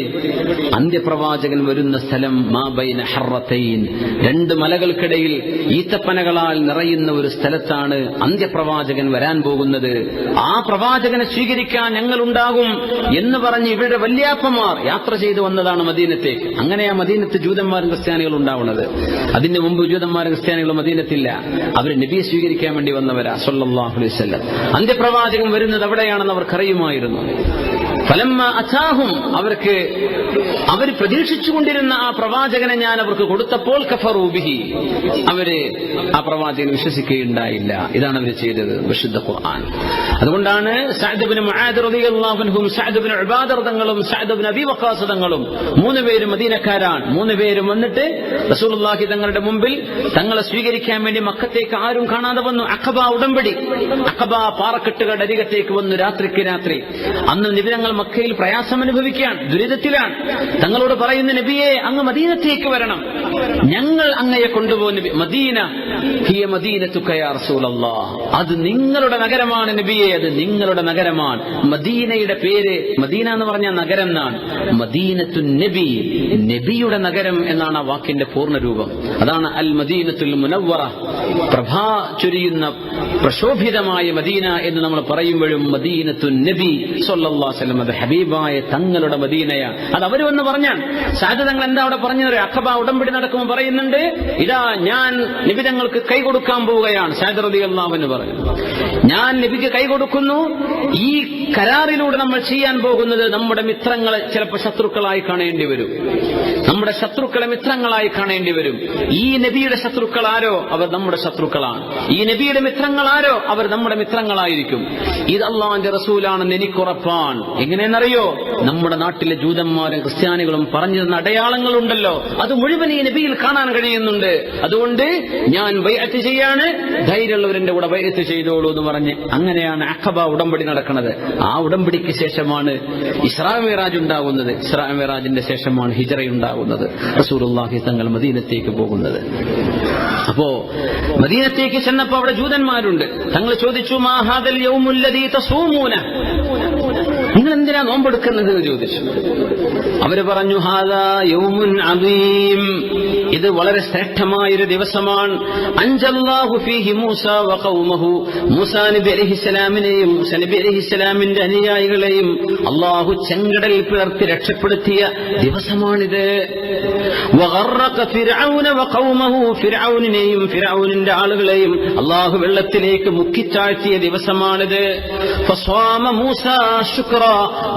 അന്ത്യപ്രവാചകൻ വരുന്ന സ്ഥലം മാ ബൈന ഹറത്തൈൻ, 2 മലകൾക്കിടയിൽ ഈത്തപ്പനകളാൽ നിറയുന്ന ഒരു സ്ഥലത്താണ് അന്ത്യപ്രവാചകൻ വരാൻ പോകുന്നത്. ആ പ്രവാചകനെ സ്വീകരിക്കാൻ ഞങ്ങളുണ്ടാകും എന്ന് പറഞ്ഞ് ഇവരുടെ വല്യാപ്പമാർ യാത്ര ചെയ്തു വന്നതാണ് മദീനത്തേക്ക്. അങ്ങനെയാ മദീനത്ത് ജൂതന്മാരും ക്രിസ്ത്യാനികളും ഉണ്ടാവുന്നത്. അതിന് മുമ്പ് ജൂതന്മാരും ക്രിസ്ത്യാനികളും മദീനത്തില്ല. അവർ നബിയെ സ്വീകരിക്കാൻ വേണ്ടി വന്നവരാ സ്വല്ലല്ലാഹു അലൈഹി വസല്ലം. അന്ത്യപ്രവാചകൻ വരുന്നത് അവിടെയാണെന്ന് അവർക്കറിയുമായിരുന്നു. ഫലമ്മ അതാഹും, അവർ പ്രതീക്ഷിച്ചുകൊണ്ടിരുന്ന ആ പ്രവാചകനെ ഞാൻ അവർക്ക് കൊടുത്തപ്പോൾ കഫറൂ ബിഹി, അവര് ആ പ്രവാചകനെ വിശ്വസിക്കുകയുണ്ടായില്ല. ഇതാണ് അവർ ചെയ്തത്, വിശുദ്ധ ഖുർആൻ. അതുകൊണ്ടാണ് സഅദ് ഇബ്നു മുആദ് റളിയല്ലാഹു അൻഹും സഅദ് ഇബ്നു ഉബാദ തങ്ങളും സഅദ് ഇബ്നു അബീ വഖാസ് തങ്ങളും 3 പേരും മദീനക്കാരാണ്. 3 പേരും വന്നിട്ട് റസൂലുള്ളാഹി തങ്ങളുടെ മുമ്പിൽ തങ്ങളെ സ്വീകരിക്കാൻ വേണ്ടി മക്കത്തേക്ക് ആരും കാണാതെ വന്നു. അഖബ ഉടമ്പടി, അഖബ പാറക്കെട്ടുകളുടെ അരികത്തേക്ക് വന്നു രാത്രിക്ക് രാത്രി. അന്ന് നബിതങ്ങൾ മക്കയിൽ പ്രയാസം അനുഭവിക്കാൻ, ദുരിതത്തിലാണ്. തങ്ങളോട് പറയുന്ന നബിയെ, അങ്ങ് മദീനത്തേക്ക് വരണം, ഞങ്ങൾ അങ്ങയെ കൊണ്ടുപോകുന്ന മദീന ഹിയ മദീനതുക യാ റസൂലല്ലാഹ്, അത് നിങ്ങളുടെ നഗരമാണ് നബിയെ, അത് നിങ്ങളുടെ നഗരമാണ്. മദീനയുടെ പേര്, മദീന എന്ന് പറഞ്ഞാൽ നഗരം എന്നാണ്. മദീനത്തുൻ നബി, നബിയുടെ നഗരം എന്നാണ് ആ വാക്കിന്റെ പൂർണ്ണരൂപം. അതാണ് അൽ മദീനത്തുൽ മുനവ്വറ, പ്രഭാ ചൊരിയുന്ന പ്രശോഭിതമായ മദീന എന്ന് നമ്മൾ പറയുമ്പോഴും മദീനത്തുൻ നബി സ്വല്ലല്ലാഹു അലൈഹി വസല്ലം, അത് ഹബീബായ തങ്ങളുടെ മദീനയാണ്. അത് അവർ വന്ന് പറഞ്ഞാൽ സാദ് തങ്ങൾ എന്താ അവിടെ പറഞ്ഞത്? അഖബ ഉടമ്പടി നടക്കുമ്പോൾ പറയുന്നുണ്ട്, ഇതാ ഞാൻ നബി തങ്ങൾക്ക് കൈ കൊടുക്കാൻ പോവുകയാണ്. സാദ് റളിയല്ലാഹു അൻഹു പറഞ്ഞു, ഞാൻ നബിക്ക് കൈ കൊടുക്കുന്നു. ഈ കരാറിലൂടെ നമ്മൾ ചെയ്യാൻ പോകുന്നത് നമ്മുടെ മിത്രങ്ങളെ ചിലപ്പോൾ ശത്രുക്കളായി കാണേണ്ടി വരും, നമ്മുടെ ശത്രുക്കളെ മിത്രങ്ങളായി കാണേണ്ടി വരും. ഈ നബിയുടെ ശത്രുക്കൾ ആരോ അവർ നമ്മുടെ ശത്രുക്കളാണ്, ഈ നബിയുടെ മിത്രങ്ങൾ ആരോ അവർ നമ്മുടെ മിത്രങ്ങളായിരിക്കും. ഇത് അല്ലാഹുവിന്റെ റസൂലാണെന്ന് എനിക്കുറപ്പാണ്. എങ്ങനെയെന്നറിയോ? നമ്മുടെ നാട്ടിലെ ജൂതന്മാരും ക്രിസ്ത്യാനികളും പറഞ്ഞു തന്ന അടയാളങ്ങളുണ്ടല്ലോ, അത് മുഴുവൻ ഈ നബിയിൽ കാണാൻ കഴിയുന്നുണ്ട്. അതുകൊണ്ട് ഞാൻ ബൈഅത്ത് ചെയ്യാണ്, ധൈര്യമുള്ളവരുടെ കൂടെ ബൈഅത്ത് ചെയ്തോളൂ എന്ന് പറഞ്ഞ് അങ്ങനെയാണ് അഖബ ഉടമ്പടി നടക്കുന്നത്. ആ ഉടമ്പടിക്ക് ശേഷമാണ് ഇസ്രാ മിഅ്റാജ് ഉണ്ടാകുന്നത്. ഇസ്രാ മിഅ്റാജിന്റെ ശേഷമാണ് ഹിജ്റ ഉണ്ടാകുന്നത്. റസൂലുള്ളാഹി തങ്ങൾ മദീനത്തേക്ക് പോകുന്നത്. അപ്പോ മദീനത്തേക്ക് ചെന്നപ്പോ അവിടെ ജൂതന്മാരുണ്ട്. തങ്ങൾ ചോദിച്ചു, മാ ഹാദൽ യൗമുല്ലദീ തസൂമൂന, നിങ്ങൾ എന്തിനാ നോമ്പെടുക്കുന്നത് എന്ന് ചോദിച്ചു. അവര് പറഞ്ഞു, ഹാദാ യൗമുൻ അദീം, ഇത് വളരെ ശ്രേഷ്ഠമായൊരു ദിവസമാണ്. അൻജല്ലാഹു ഫീഹി മൂസ വ ഖൗമഹു, മൂസാ നബി അലൈഹിസ്സലാമിനെയും മൂസാ നബി അലൈഹിസ്സലാമിന്റെ അനുയായികളെയും അല്ലാഹു ചെങ്കടലിൽ പിളർത്തി രക്ഷപ്പെടുത്തിയ ദിവസമാണിത്. വഗറഖ ഫിർഔന വ ഖൗമഹു, ഫിർഔനിനെയും ഫിർഔനിന്റെ ആളുകളെയും അല്ലാഹു വെള്ളത്തിലേക്ക് മുക്കിച്ചാഴ്ത്തിയ ദിവസമാണിത്. ഫസ്വാമ മൂസ ശുക്ര,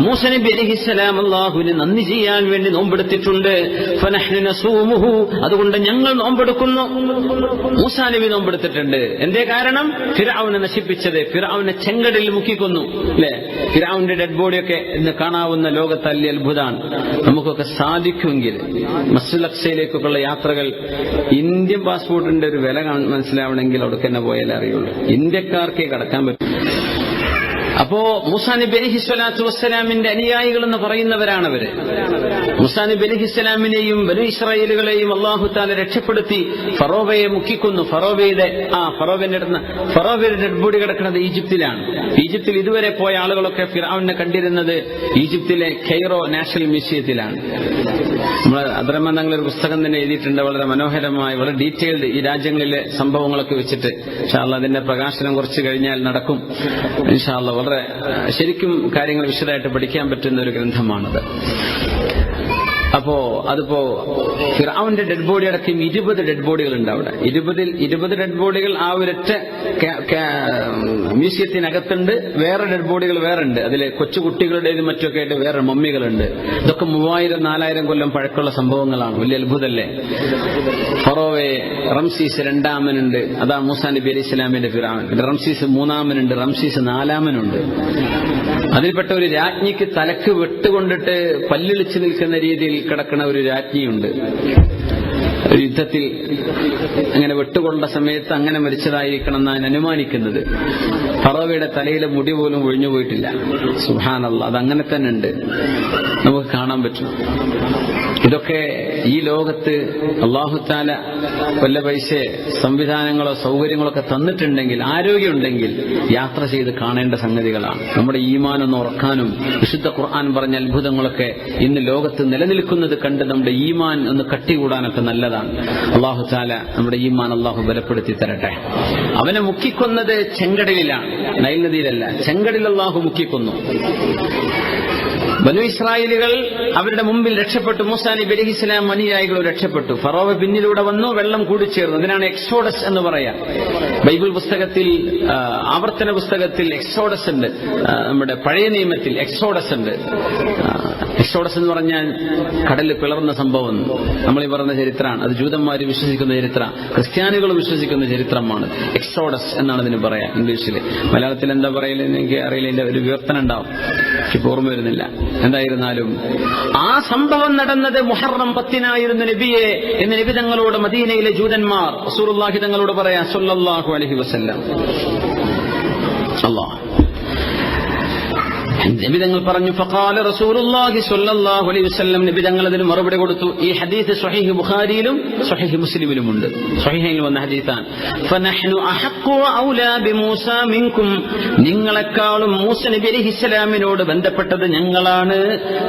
മൂസ നബി അലൈഹിസ്സലാം അല്ലാഹുവിനെ നന്ദി ചെയ്യാൻ വേണ്ടി നോമ്പെടുത്തിട്ടുണ്ട്. ഫനഹ്നു നസൂമുഹു, അതുകൊണ്ട് ഞങ്ങൾ നോമ്പെടുക്കുന്നു. മൂസാ നബി നോമ്പെടുത്തിട്ടുണ്ട്. എന്തേ കാരണം? ഫിർഔനെ നശിപ്പിച്ചത്, ഫിർഔനെ ചെങ്കടലിൽ മുക്കിക്കൊന്നു അല്ലെ. ഫിർഔന്റെ ഡെഡ് ബോഡിയൊക്കെ ഇന്ന് കാണാവുന്ന ലോകത്ത് വലിയ അത്ഭുതമാണ്. നമുക്കൊക്കെ സാധിക്കുമെങ്കിൽ മസ്ജിദുൽ അഖ്സയിലേക്കുള്ള യാത്രകൾ, ഇന്ത്യൻ പാസ്പോർട്ടിന്റെ ഒരു വില മനസ്സിലാവണമെങ്കിൽ അവിടെ തന്നെ പോയാലേ അറിയുള്ളൂ. ഇന്ത്യക്കാർക്കേ കടക്കാൻ പറ്റും. അപ്പോ മൂസാ നബി അലൈഹി സ്വലാത്തു വസ്സലാമിന്റെ അനുയായികൾ എന്ന് പറയുന്നവരാണവര്. മൂസാ നബി അലൈഹി സ്വലാമിനെയും ബനു ഇസ്രായേലുകളെയും അല്ലാഹു തആല രക്ഷപ്പെടുത്തി ഫറോവയെ മുക്കിക്കൊന്നു. ഫറോവയുടെ ഡെഡ് ബോഡി കിടക്കുന്നത് ഈജിപ്തിലാണ്. ഈജിപ്തിൽ ഇതുവരെ പോയ ആളുകളൊക്കെ ഫിർഔനെ കണ്ടിരുന്നത് ഈജിപ്തിലെ കൈറോ നാഷണൽ മ്യൂസിയത്തിലാണ്. നമ്മൾ അബ്ദുറഹ്മാൻ തങ്ങൾ ഒരു പുസ്തകം തന്നെ എഴുതിയിട്ടുണ്ട്, വളരെ മനോഹരമായി, വളരെ ഡീറ്റെയിൽഡ് ഈ രാജ്യങ്ങളിലെ സംഭവങ്ങളൊക്കെ വെച്ചിട്ട്. ഇൻഷാ അല്ലാഹ് അതിന്റെ പ്രകാശനം കുറച്ച് കഴിഞ്ഞാൽ നടക്കും. ഇൻഷാ അല്ലാഹ് വളരെ ശരിക്കും കാര്യങ്ങൾ വിശദമായിട്ട് പഠിക്കാൻ പറ്റുന്ന ഒരു ഗ്രന്ഥമാണത്. അതിപ്പോ ഫിർഔന്റെ ഡെഡ് ബോഡി അടക്കം 20 ഡെഡ് ബോഡികൾ ഉണ്ട് അവിടെ. 20 ഡെഡ് ബോഡികൾ ആ ഒരൊറ്റ മ്യൂസിയത്തിനകത്തുണ്ട്. വേറെ ഡെഡ് ബോഡികൾ വേറെ ഉണ്ട്. അതിലെ കൊച്ചുകുട്ടികളുടേതും മറ്റൊക്കെ ആയിട്ട് വേറെ മമ്മികളുണ്ട്. ഇതൊക്കെ 3000-4000 കൊല്ലം പഴക്കമുള്ള സംഭവങ്ങളാണ്. വലിയ അത്ഭുതമല്ലേ? ഫറോവെ റംസീസ് രണ്ടാമനുണ്ട്, അതാ മൂസാ നബി അലൈഹി സ്വലാമിന്റെ ഫിർഔൻ. റംസീസ് മൂന്നാമനുണ്ട്, റംസീസ് നാലാമനുണ്ട്. അതിൽപ്പെട്ട ഒരു രാജ്ഞിക്ക് തലക്ക് വെട്ടുകൊണ്ടിട്ട് പല്ലിളിച്ചു നിൽക്കുന്ന രീതിയിൽ കിടക്കുന്ന ഒരു രാജ്ഞിയുണ്ട്. ഒരു യുദ്ധത്തിൽ അങ്ങനെ വെട്ടുകൊണ്ട സമയത്ത് അങ്ങനെ മരിച്ചതായിരിക്കണം എന്നാണ് അനുമാനിക്കുന്നത്. ഫറോവയുടെ തലയിലെ മുടി പോലും ഒഴിഞ്ഞു പോയിട്ടില്ല. സുബ്ഹാനല്ലാഹ്, അതങ്ങനെ തന്നെ ഉണ്ട്, നമുക്ക് കാണാൻ പറ്റും. ഇതൊക്കെ ഈ ലോകത്ത് അല്ലാഹു തആല വല്ല പൈസ സംവിധാനങ്ങളോ സൗകര്യങ്ങളോ ഒക്കെ തന്നിട്ടുണ്ടെങ്കിൽ, ആരോഗ്യമുണ്ടെങ്കിൽ യാത്ര ചെയ്ത് കാണേണ്ട സംഗതികളാണ്. നമ്മുടെ ഈമാൻ ഒന്ന് ഉറക്കാനും വിശുദ്ധ ഖുർആൻ പറഞ്ഞ അത്ഭുതങ്ങളൊക്കെ ഇന്ന് ലോകത്ത് നിലനിൽക്കുന്നത് കണ്ട് നമ്മുടെ ഈമാൻ ഒന്ന് കട്ടികൂടാനൊക്കെ നല്ലതാണ്. അല്ലാഹു തആല നമ്മുടെ ഈമാൻ അല്ലാഹു ബലപ്പെടുത്തി തരട്ടെ. അവനെ മുക്കിക്കൊന്നത് ചെങ്കടലിലാണ്, നൈൽ നദിയിലല്ല. ചെങ്കടലിൽ അല്ലാഹു മുക്കിക്കൊന്നു. ബനു ഇസ്രായേലുകൾ അവരുടെ മുമ്പിൽ രക്ഷപ്പെട്ടു. മൂസാ നബി അലൈഹിസ്സലാം അനുയായികൾ രക്ഷപ്പെട്ടു. ഫറോവ പിന്നിലൂടെ വന്നു, വെള്ളം കൂടിച്ചേർന്നു. അതിനാണ് എക്സോഡസ് എന്ന് പറയാം. ബൈബിൾ പുസ്തകത്തിൽ, ആവർത്തന പുസ്തകത്തിൽ എക്സോഡസ് ഉണ്ട്. നമ്മുടെ പഴയ നിയമത്തിൽ എക്സോഡസ് ഉണ്ട്. എക്സോഡസ് എന്ന് പറഞ്ഞാൽ കടലിൽ പിളർന്ന സംഭവം നമ്മളീ പറയുന്ന ചരിത്രമാണ്. അത് ജൂതന്മാർ വിശ്വസിക്കുന്ന ചരിത്രം, ക്രിസ്ത്യാനികൾ വിശ്വസിക്കുന്ന ചരിത്രമാണ്. എക്സോഡസ് എന്നാണ് ഇതിന് പറയാം ഇംഗ്ലീഷിൽ. മലയാളത്തിൽ എന്താ പറയലെന്ന് എനിക്ക് അറിയില്ല, ഇതിന്റെ ഒരു വിവർത്തനം ഉണ്ടാവും, എനിക്ക് ഓർമ്മ വരുന്നില്ല. എന്തായിരുന്നാലും ആ സംഭവം നടന്നത് മുഹറം 10 നബിയെ എന്ന് നബി തങ്ങളോട് മദീനയിലെ ജൂതന്മാർ റസൂലുള്ളാഹി തങ്ങളോട് പറയാ സ്വല്ലല്ലാഹു അലൈഹി വസല്ലം. അല്ലാഹ് നബി തങ്ങൾ പറഞ്ഞു, ഫഖാല റസൂലുള്ളാഹി സ്വല്ലല്ലാഹു അലൈഹി വസല്ലം, നബി തങ്ങൾ അതിന് മറുപടി കൊടുത്തു. ഈ ഹദീസ് സ്വഹീഹ് ബുഖാരിയിലും സ്വഹീഹ് മുസ്ലിമിലും ഉണ്ട്. സ്വഹീഹയിൽ വന്ന ഹദീസാണ്. ഫനഹ്നു അഹഖു ഔലാ ബിമൂസാ മിൻകും, നിങ്ങളെക്കാളും മൂസ നബി അലൈഹിസ്സലാമിനോട് ബന്ധപ്പെട്ടത് ഞങ്ങളാണ്.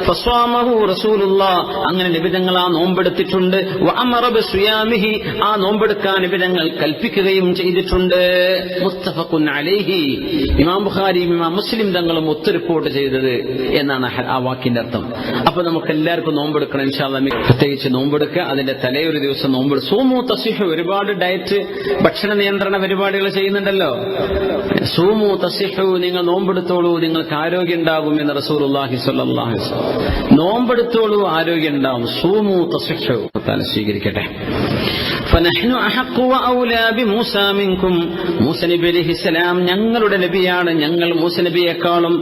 ഫസ്വാമഹു റസൂലുള്ളാഹ്, അങ്ങനെ നബി തങ്ങൾ ആ നോമ്പെടുത്തിട്ടുണ്ട്. വഅമറ ബിസ്യാമിഹി, ആ നോമ്പെടുക്കാൻ നബി തങ്ങൾ കൽപ്പിക്കുകയും ചെയ്തിട്ടുണ്ട്. മുത്തഫഖുൻ അലൈഹി, ഇമാം ബുഖാരിയും ഇമാം മുസ്ലിം തങ്ങളും ഒത്തുറിപ്പോർട്ട് ചെയ്തത് എന്നാണ് ആ വാക്കിന്റെ അർത്ഥം. അപ്പൊ നമുക്ക് എല്ലാവർക്കും നോമ്പെടുക്കണം ഇൻഷാ അല്ലാഹ്. പ്രത്യേകിച്ച് നോമ്പെടുക്കുക, അതിന്റെ തലേയൊരു ദിവസം നോമ്പെടുക്കും. സൂമു തസിഹു, ഒരുപാട് ഡയറ്റ് ഭക്ഷണ നിയന്ത്രണ പരിപാടികൾ ചെയ്യുന്നുണ്ടല്ലോ. സൂമു തസിഹു, നിങ്ങൾ നോമ്പെടുത്തോളൂ, നിങ്ങൾക്ക് ആരോഗ്യം ഉണ്ടാകും എന്ന് റസൂലുള്ളാഹി സ്വല്ലല്ലാഹു അലൈഹി വസല്ലം. നോമ്പെടുത്തോളൂ, ആരോഗ്യം ഉണ്ടാവും. സൂമു തസിഹു സ്വീകരിക്കട്ടെ. ഫനഹ്നു അഹഖു വഔലാ ബിമൂസാ മിൻകും, മൂസ നബി അലൈഹിസ്സലാം ഞങ്ങളുടെ നബിയാണ്. ഞങ്ങൾ മൂസ നബിയെക്കാളും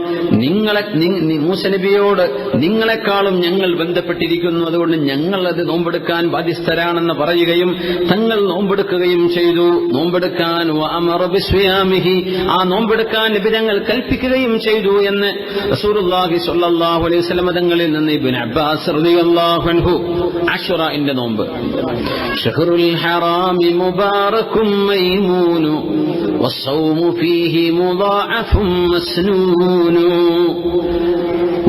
മൂസ നബിയോട് നിങ്ങളെക്കാളും ഞങ്ങൾ ബന്ധപ്പെട്ടിരിക്കുന്നു. അതുകൊണ്ട് ഞങ്ങൾ അത് നോമ്പെടുക്കാൻ ബാധ്യസ്ഥരാണെന്ന് പറയുകയും തങ്ങൾ നോമ്പെടുക്കുകയും ചെയ്തു. നോമ്പെടുക്കാൻ വഅമറ ബിസ്യാമിഹി, ആ നോമ്പെടുക്കാൻ നബി തങ്ങൾ കൽപ്പിക്കുകയും ചെയ്തു എന്ന് റസൂലുള്ളാഹി സ്വല്ലല്ലാഹു അലൈഹി വസല്ലം തങ്ങളിൽ നിന്ന് ഇബ്നു അബ്ബാസ് റളിയല്ലാഹു അൻഹു അശ്റാഇന്റെ നോമ്പ്. ഷഹ്റുൽ ഹറാമി മുബാറകും മൈമൂനു والصوم فيه مضاعف مسنون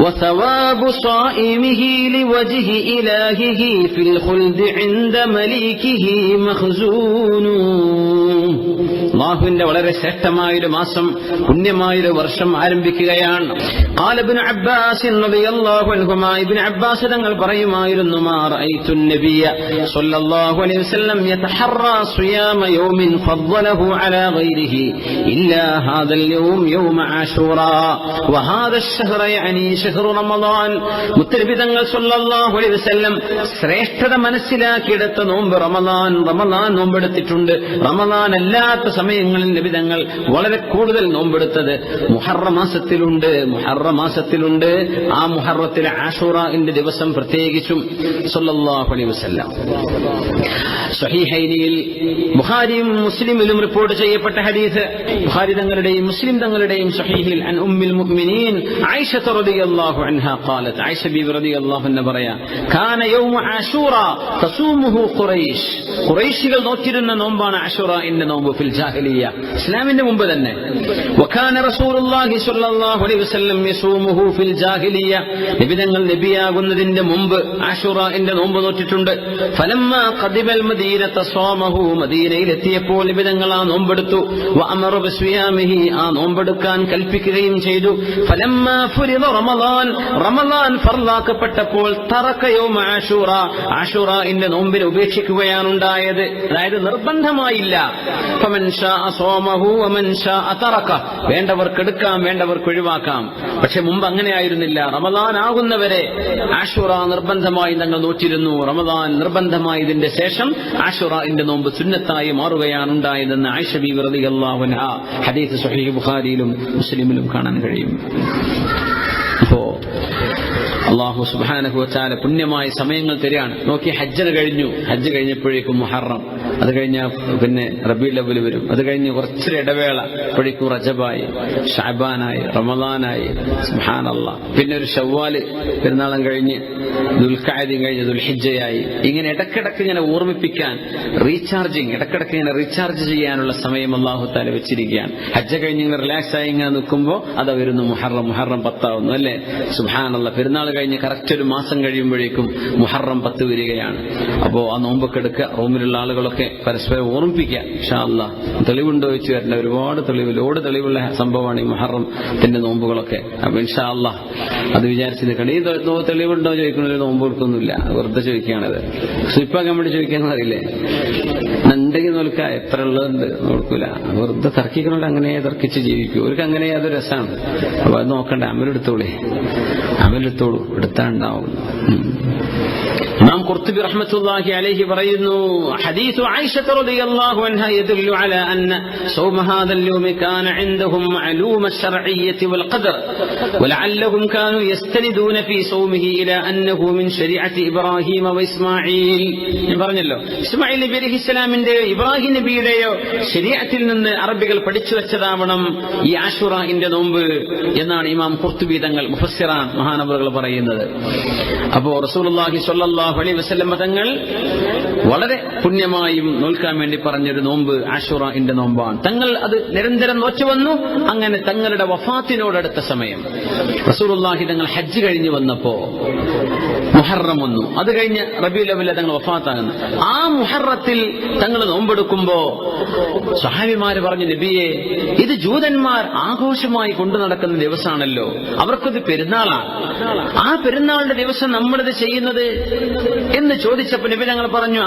وثواب صائمه لوجه إلهه في الخلد عند مليكه مخزون. അല്ലാഹുവിന്റെ വളരെ ശ്രേഷ്ഠമായൊരു മാസം, പുണ്യമായൊരു വർഷം ആരംഭിക്കുകയാണ്. ഖാല ഇബ്നു അബ്ബാസ് റളിയല്ലാഹു അൻഹുമാ, ഇബ്നു അബ്ബാസ് തങ്ങൾ പറയുമായിരുന്നു, മാ റഅയ്തു നബിയ സ്വല്ലല്ലാഹു അലൈഹി വസല്ലം യതഹറ സിയാമ യൗമിൻ ഫദ്ദലഹു അലാ ഗൈരിഹി ഇല്ലാ ഹാദൽ യൗം യൗമ ആശൂറാ വഹാദ അശ്ശഹ്റ യഅനി ശഹ്റു റമളാൻ. മുത്തനബി തങ്ങൾ സ്വല്ലല്ലാഹു അലൈഹി വസല്ലം ശ്രേഷ്ഠത മനസ്സിലാക്കിയെടുത്ത നോമ്പ് റമളാൻ നോമ്പെടുത്തിട്ടുണ്ട്. റമളാൻ അല്ലാത്ത സമയങ്ങളിൽ നബി തങ്ങൾ വളരെ കൂടുതൽ നോമ്പെടുത്തത് മുഹറം മാസത്തിലുണ്ട്. ആ മുഹറത്തിലെ ആശൂറാന്റെ ദിവസം പ്രത്യേകിച്ചും സ്വല്ലല്ലാഹു അലൈഹി വസല്ലം. സ്വഹീഹൈനിൽ ബുഖാരിയും മുസ്ലിമിലും റിപ്പോർട്ട് ചെയ്യപ്പെട്ട ഹദീസ്, ബുഖാരി തങ്ങളുടെയും മുസ്ലിം തങ്ങളുടെയും സ്വഹീഹിൽ അൻ ഉമ്മുൽ മുഅ്മിനീൻ ആയിഷ റളിയല്ലാഹു അൻഹാ ഖാലത്ത്, ആയിഷ ബീവി റളിയല്ലാഹു അൻഹ പറയാ, കാന യൗമ ആശൂറ തസൂമുഹു ഖുറൈശ്. ഖുറൈശികൾ നോറ്റിരുന്ന നോമ്പാണ് ആശൂറയുടെ നോമ്പ് ഫിൽ ജാഹിലിയ്യ, ഇസ്ലാമിന്റെ മുമ്പ് തന്നെ. വകാന റസൂലുള്ളാഹി സ്വല്ലല്ലാഹു അലൈഹി വസല്ലം യസൂമുഹു ഫിൽ ജാഹിലിയ്യ. നബി തങ്ങൾ നബിയാകുന്നതിന്റെ മുമ്പ് ആശൂറയുടെ നോമ്പ് നോറ്റിട്ടുണ്ട്. ഫലമ്മാ ഖദിമൽ മദീനത സ്വമഹു, മദീനയിലെത്തിയപ്പോൾ നബി തങ്ങൾ ആ നോമ്പെടുത്തു. വഅമറ ബിസ്വിയാമിഹി, ആ നോമ്പെടുക്കാൻ കൽപ്പിക്കുകയും ചെയ്തു. ഫലമ്മാ ഫുരിദ റമളാൻ ഫർലാക്കപ്പെട്ടപ്പോൾ തറക യൗമ ആശൂറ, ആശൂറയുടെ നോമ്പിനെ ഉപേക്ഷിക്കുകയാണ് ഉണ്ടായത്. അതായത് നിർബന്ധമായില്ല. ഫമൻ ശാഅ സ്വമഹു വമൻ ശാഅ തറക, വേണ്ടവർക്ക് എടുക്കാം, വേണ്ടവർക്ക് ഒഴിവാക്കാം. പക്ഷെ മുമ്പ് അങ്ങനെയായിരുന്നില്ല. റമളാൻ ആകുന്നവരെ ആശൂറ നിർബന്ധമായി തങ്ങൾ നോറ്റിരുന്നു. റമളാൻ നിർബന്ധമായതിന്റെ ശേഷം ആശൂറയുടെ നോമ്പ് സുന്നത്തായി മാറുകയാണ് ഉണ്ടായതെന്ന് ആയിഷ ബീവി റളിയല്ലാഹു അൻഹാ ഹദീസ് സ്വഹീഹ് ബുഖാരിയിലും മുസ്ലിമിലും കാണാൻ കഴിയും. അപ്പോ അല്ലാഹു സുബ്ഹാനഹു വ തആല പുണ്യമായ സമയങ്ങൾ തരികയാണ്. നോക്കി, ഹജ്ജ് കഴിഞ്ഞപ്പോഴേക്കും മുഹറം, അത് കഴിഞ്ഞ പിന്നെ റബീഉൽ അവ്വൽ വരും, അത് കഴിഞ്ഞ് കുറച്ചൊരു ഇടവേള, അപ്പോഴേക്കും റജബായി, ഷഅബാനായി, റമളാനായി, സുബ്ഹാനല്ലാഹ്. പിന്നെ ഒരു ശവ്വാൽ പെരുന്നാളും കഴിഞ്ഞ് ദുൽഖഅദയും കഴിഞ്ഞ് ദുൽഹിജ്ജയായി. ഇങ്ങനെ ഇടക്കിടക്ക് ഇങ്ങനെ ഓർമ്മിപ്പിക്കാൻ, ഇടക്കിടക്ക് ഇങ്ങനെ റീചാർജ് ചെയ്യാനുള്ള സമയം അല്ലാഹു തആല വെച്ചിരിക്കുകയാണ്. ഹജ്ജ് കഴിഞ്ഞ് ഇങ്ങനെ റിലാക്സ് ആയി ഇങ്ങനെ നിൽക്കുമ്പോൾ അതാ വരുന്നു മുഹറം 10 ആവുന്നു, അല്ലേ? സുബ്ഹാനല്ലാഹ്. പെരുന്നാൾ കഴിഞ്ഞ് കറക്റ്റ് ഒരു മാസം കഴിയുമ്പോഴേക്കും മുഹറം 10 വരികയാണ്. അപ്പോ ആ നോമ്പൊക്കെ എടുക്കുക, റൂമിലുള്ള ആളുകളൊക്കെ പരസ്പരം ഓർമ്മിപ്പിക്കുക. ഇൻഷാ അല്ലാഹ് തെളിവുണ്ടോ ചോദിച്ചു വരേണ്ട, ഒരുപാട് തെളിവുള്ള സംഭവമാണ് ഈ മുഹറത്തിന്റെ നോമ്പുകളൊക്കെ. അപ്പൊ ഇൻഷാ അല്ലാഹ് അത് വിചാരിച്ചത് കണ്ട് ഈ തെളിവുണ്ടോ ചോദിക്കുന്ന നോമ്പ് കൊടുക്കൊന്നുമില്ല, വെറുതെ ചോദിക്കുകയാണത്. സ്ലിപ്പാക്കാൻ വേണ്ടി ചോദിക്കാന്ന് അറിയില്ലേ? ഉണ്ടെങ്കിൽ നോൽക്ക, എത്ര ഉള്ളതുണ്ട് നോക്കൂല, വെറുതെ തർക്കിക്കുന്നോണ്ട് അങ്ങനെ തർക്കിച്ച് ജീവിക്കും. അവർക്ക് അങ്ങനെ അതൊരു രസമാണ്. അപ്പൊ അത് നോക്കണ്ട, അമലെടുത്തോളൂ, എടുത്താണ്ടാവും. ഇമാം ഖുർത്തുബി റഹ്മത്തുള്ളാഹി അലൈഹി പറയുന്നു, ഹദീസ് ആയിഷ റളിയല്ലാഹു അൻഹാ യദുല്ലു അലാ അന്ന സൗമ ഹാദൽ യൗമി കാന ഇൻദഹും മഅലൂമ അശ്ശർഇയ്യത്തി വൽ ഖദർ വലഅല്ലഹും കാനൂ യസ്തനിദൂന ഫീ സൗമിഹി ഇലാ അന്നഹു മിൻ ശരീഅത്തി ഇബ്രാഹീം വ ഇസ്മാഈൽ. ഞാൻ പറഞ്ഞല്ലോ, ഇസ്മാഈൽ നബി അലൈഹിസ്സലാമിന്റെ ഇബ്രാഹിം നബിയുടെയോ ശരീഅത്തിൽ നിന്ന് അറബികൾ പഠിച്ചു വെച്ചതാവണം ഈ ആശൂറയുടെ നോമ്പ് എന്നാണ് ഇമാം ഖുർത്തുബി തങ്ങൾ മുഫസ്സിറാൻ മഹാനവറുകൾ പറയുന്നത്. അപ്പോ റസൂലുള്ളാഹി സ്വല്ലല്ലാഹു അലൈഹി വസല്ലം തങ്ങൾ വളരെ പുണ്യമായും നോൽക്കാൻ വേണ്ടി പറഞ്ഞൊരു നോമ്പ് ആശൂറയുടെ നോമ്പാണ്. തങ്ങൾ അത് നിരന്തരം നോച്ചു വന്നു. അങ്ങനെ തങ്ങളുടെ വഫാത്തിനോടടുത്ത സമയം റസൂലുള്ളാഹി തങ്ങൾ ഹജ്ജ് കഴിഞ്ഞ് വന്നപ്പോ മുഹറം വന്നു. അത് കഴിഞ്ഞ് റബീഉൽ അവ്വൽ തങ്ങൾ വഫാത്താകുന്നു. ആ മുഹറത്തിൽ തങ്ങൾ നോമ്പെടുക്കുമ്പോ സ്വഹാബിമാര് പറഞ്ഞു, നബിയെ, ഇത് ജൂതന്മാർ ആഘോഷമായി കൊണ്ടു നടക്കുന്ന ദിവസമാണല്ലോ, അവർക്കത് പെരുന്നാളാണ്. ആ പെരുന്നാളിന്റെ ദിവസം നമ്മളിത് ചെയ്യുന്നത് എന്ന് ചോദിച്ചപ്പോൾ നബി തങ്ങൾ പറഞ്ഞു,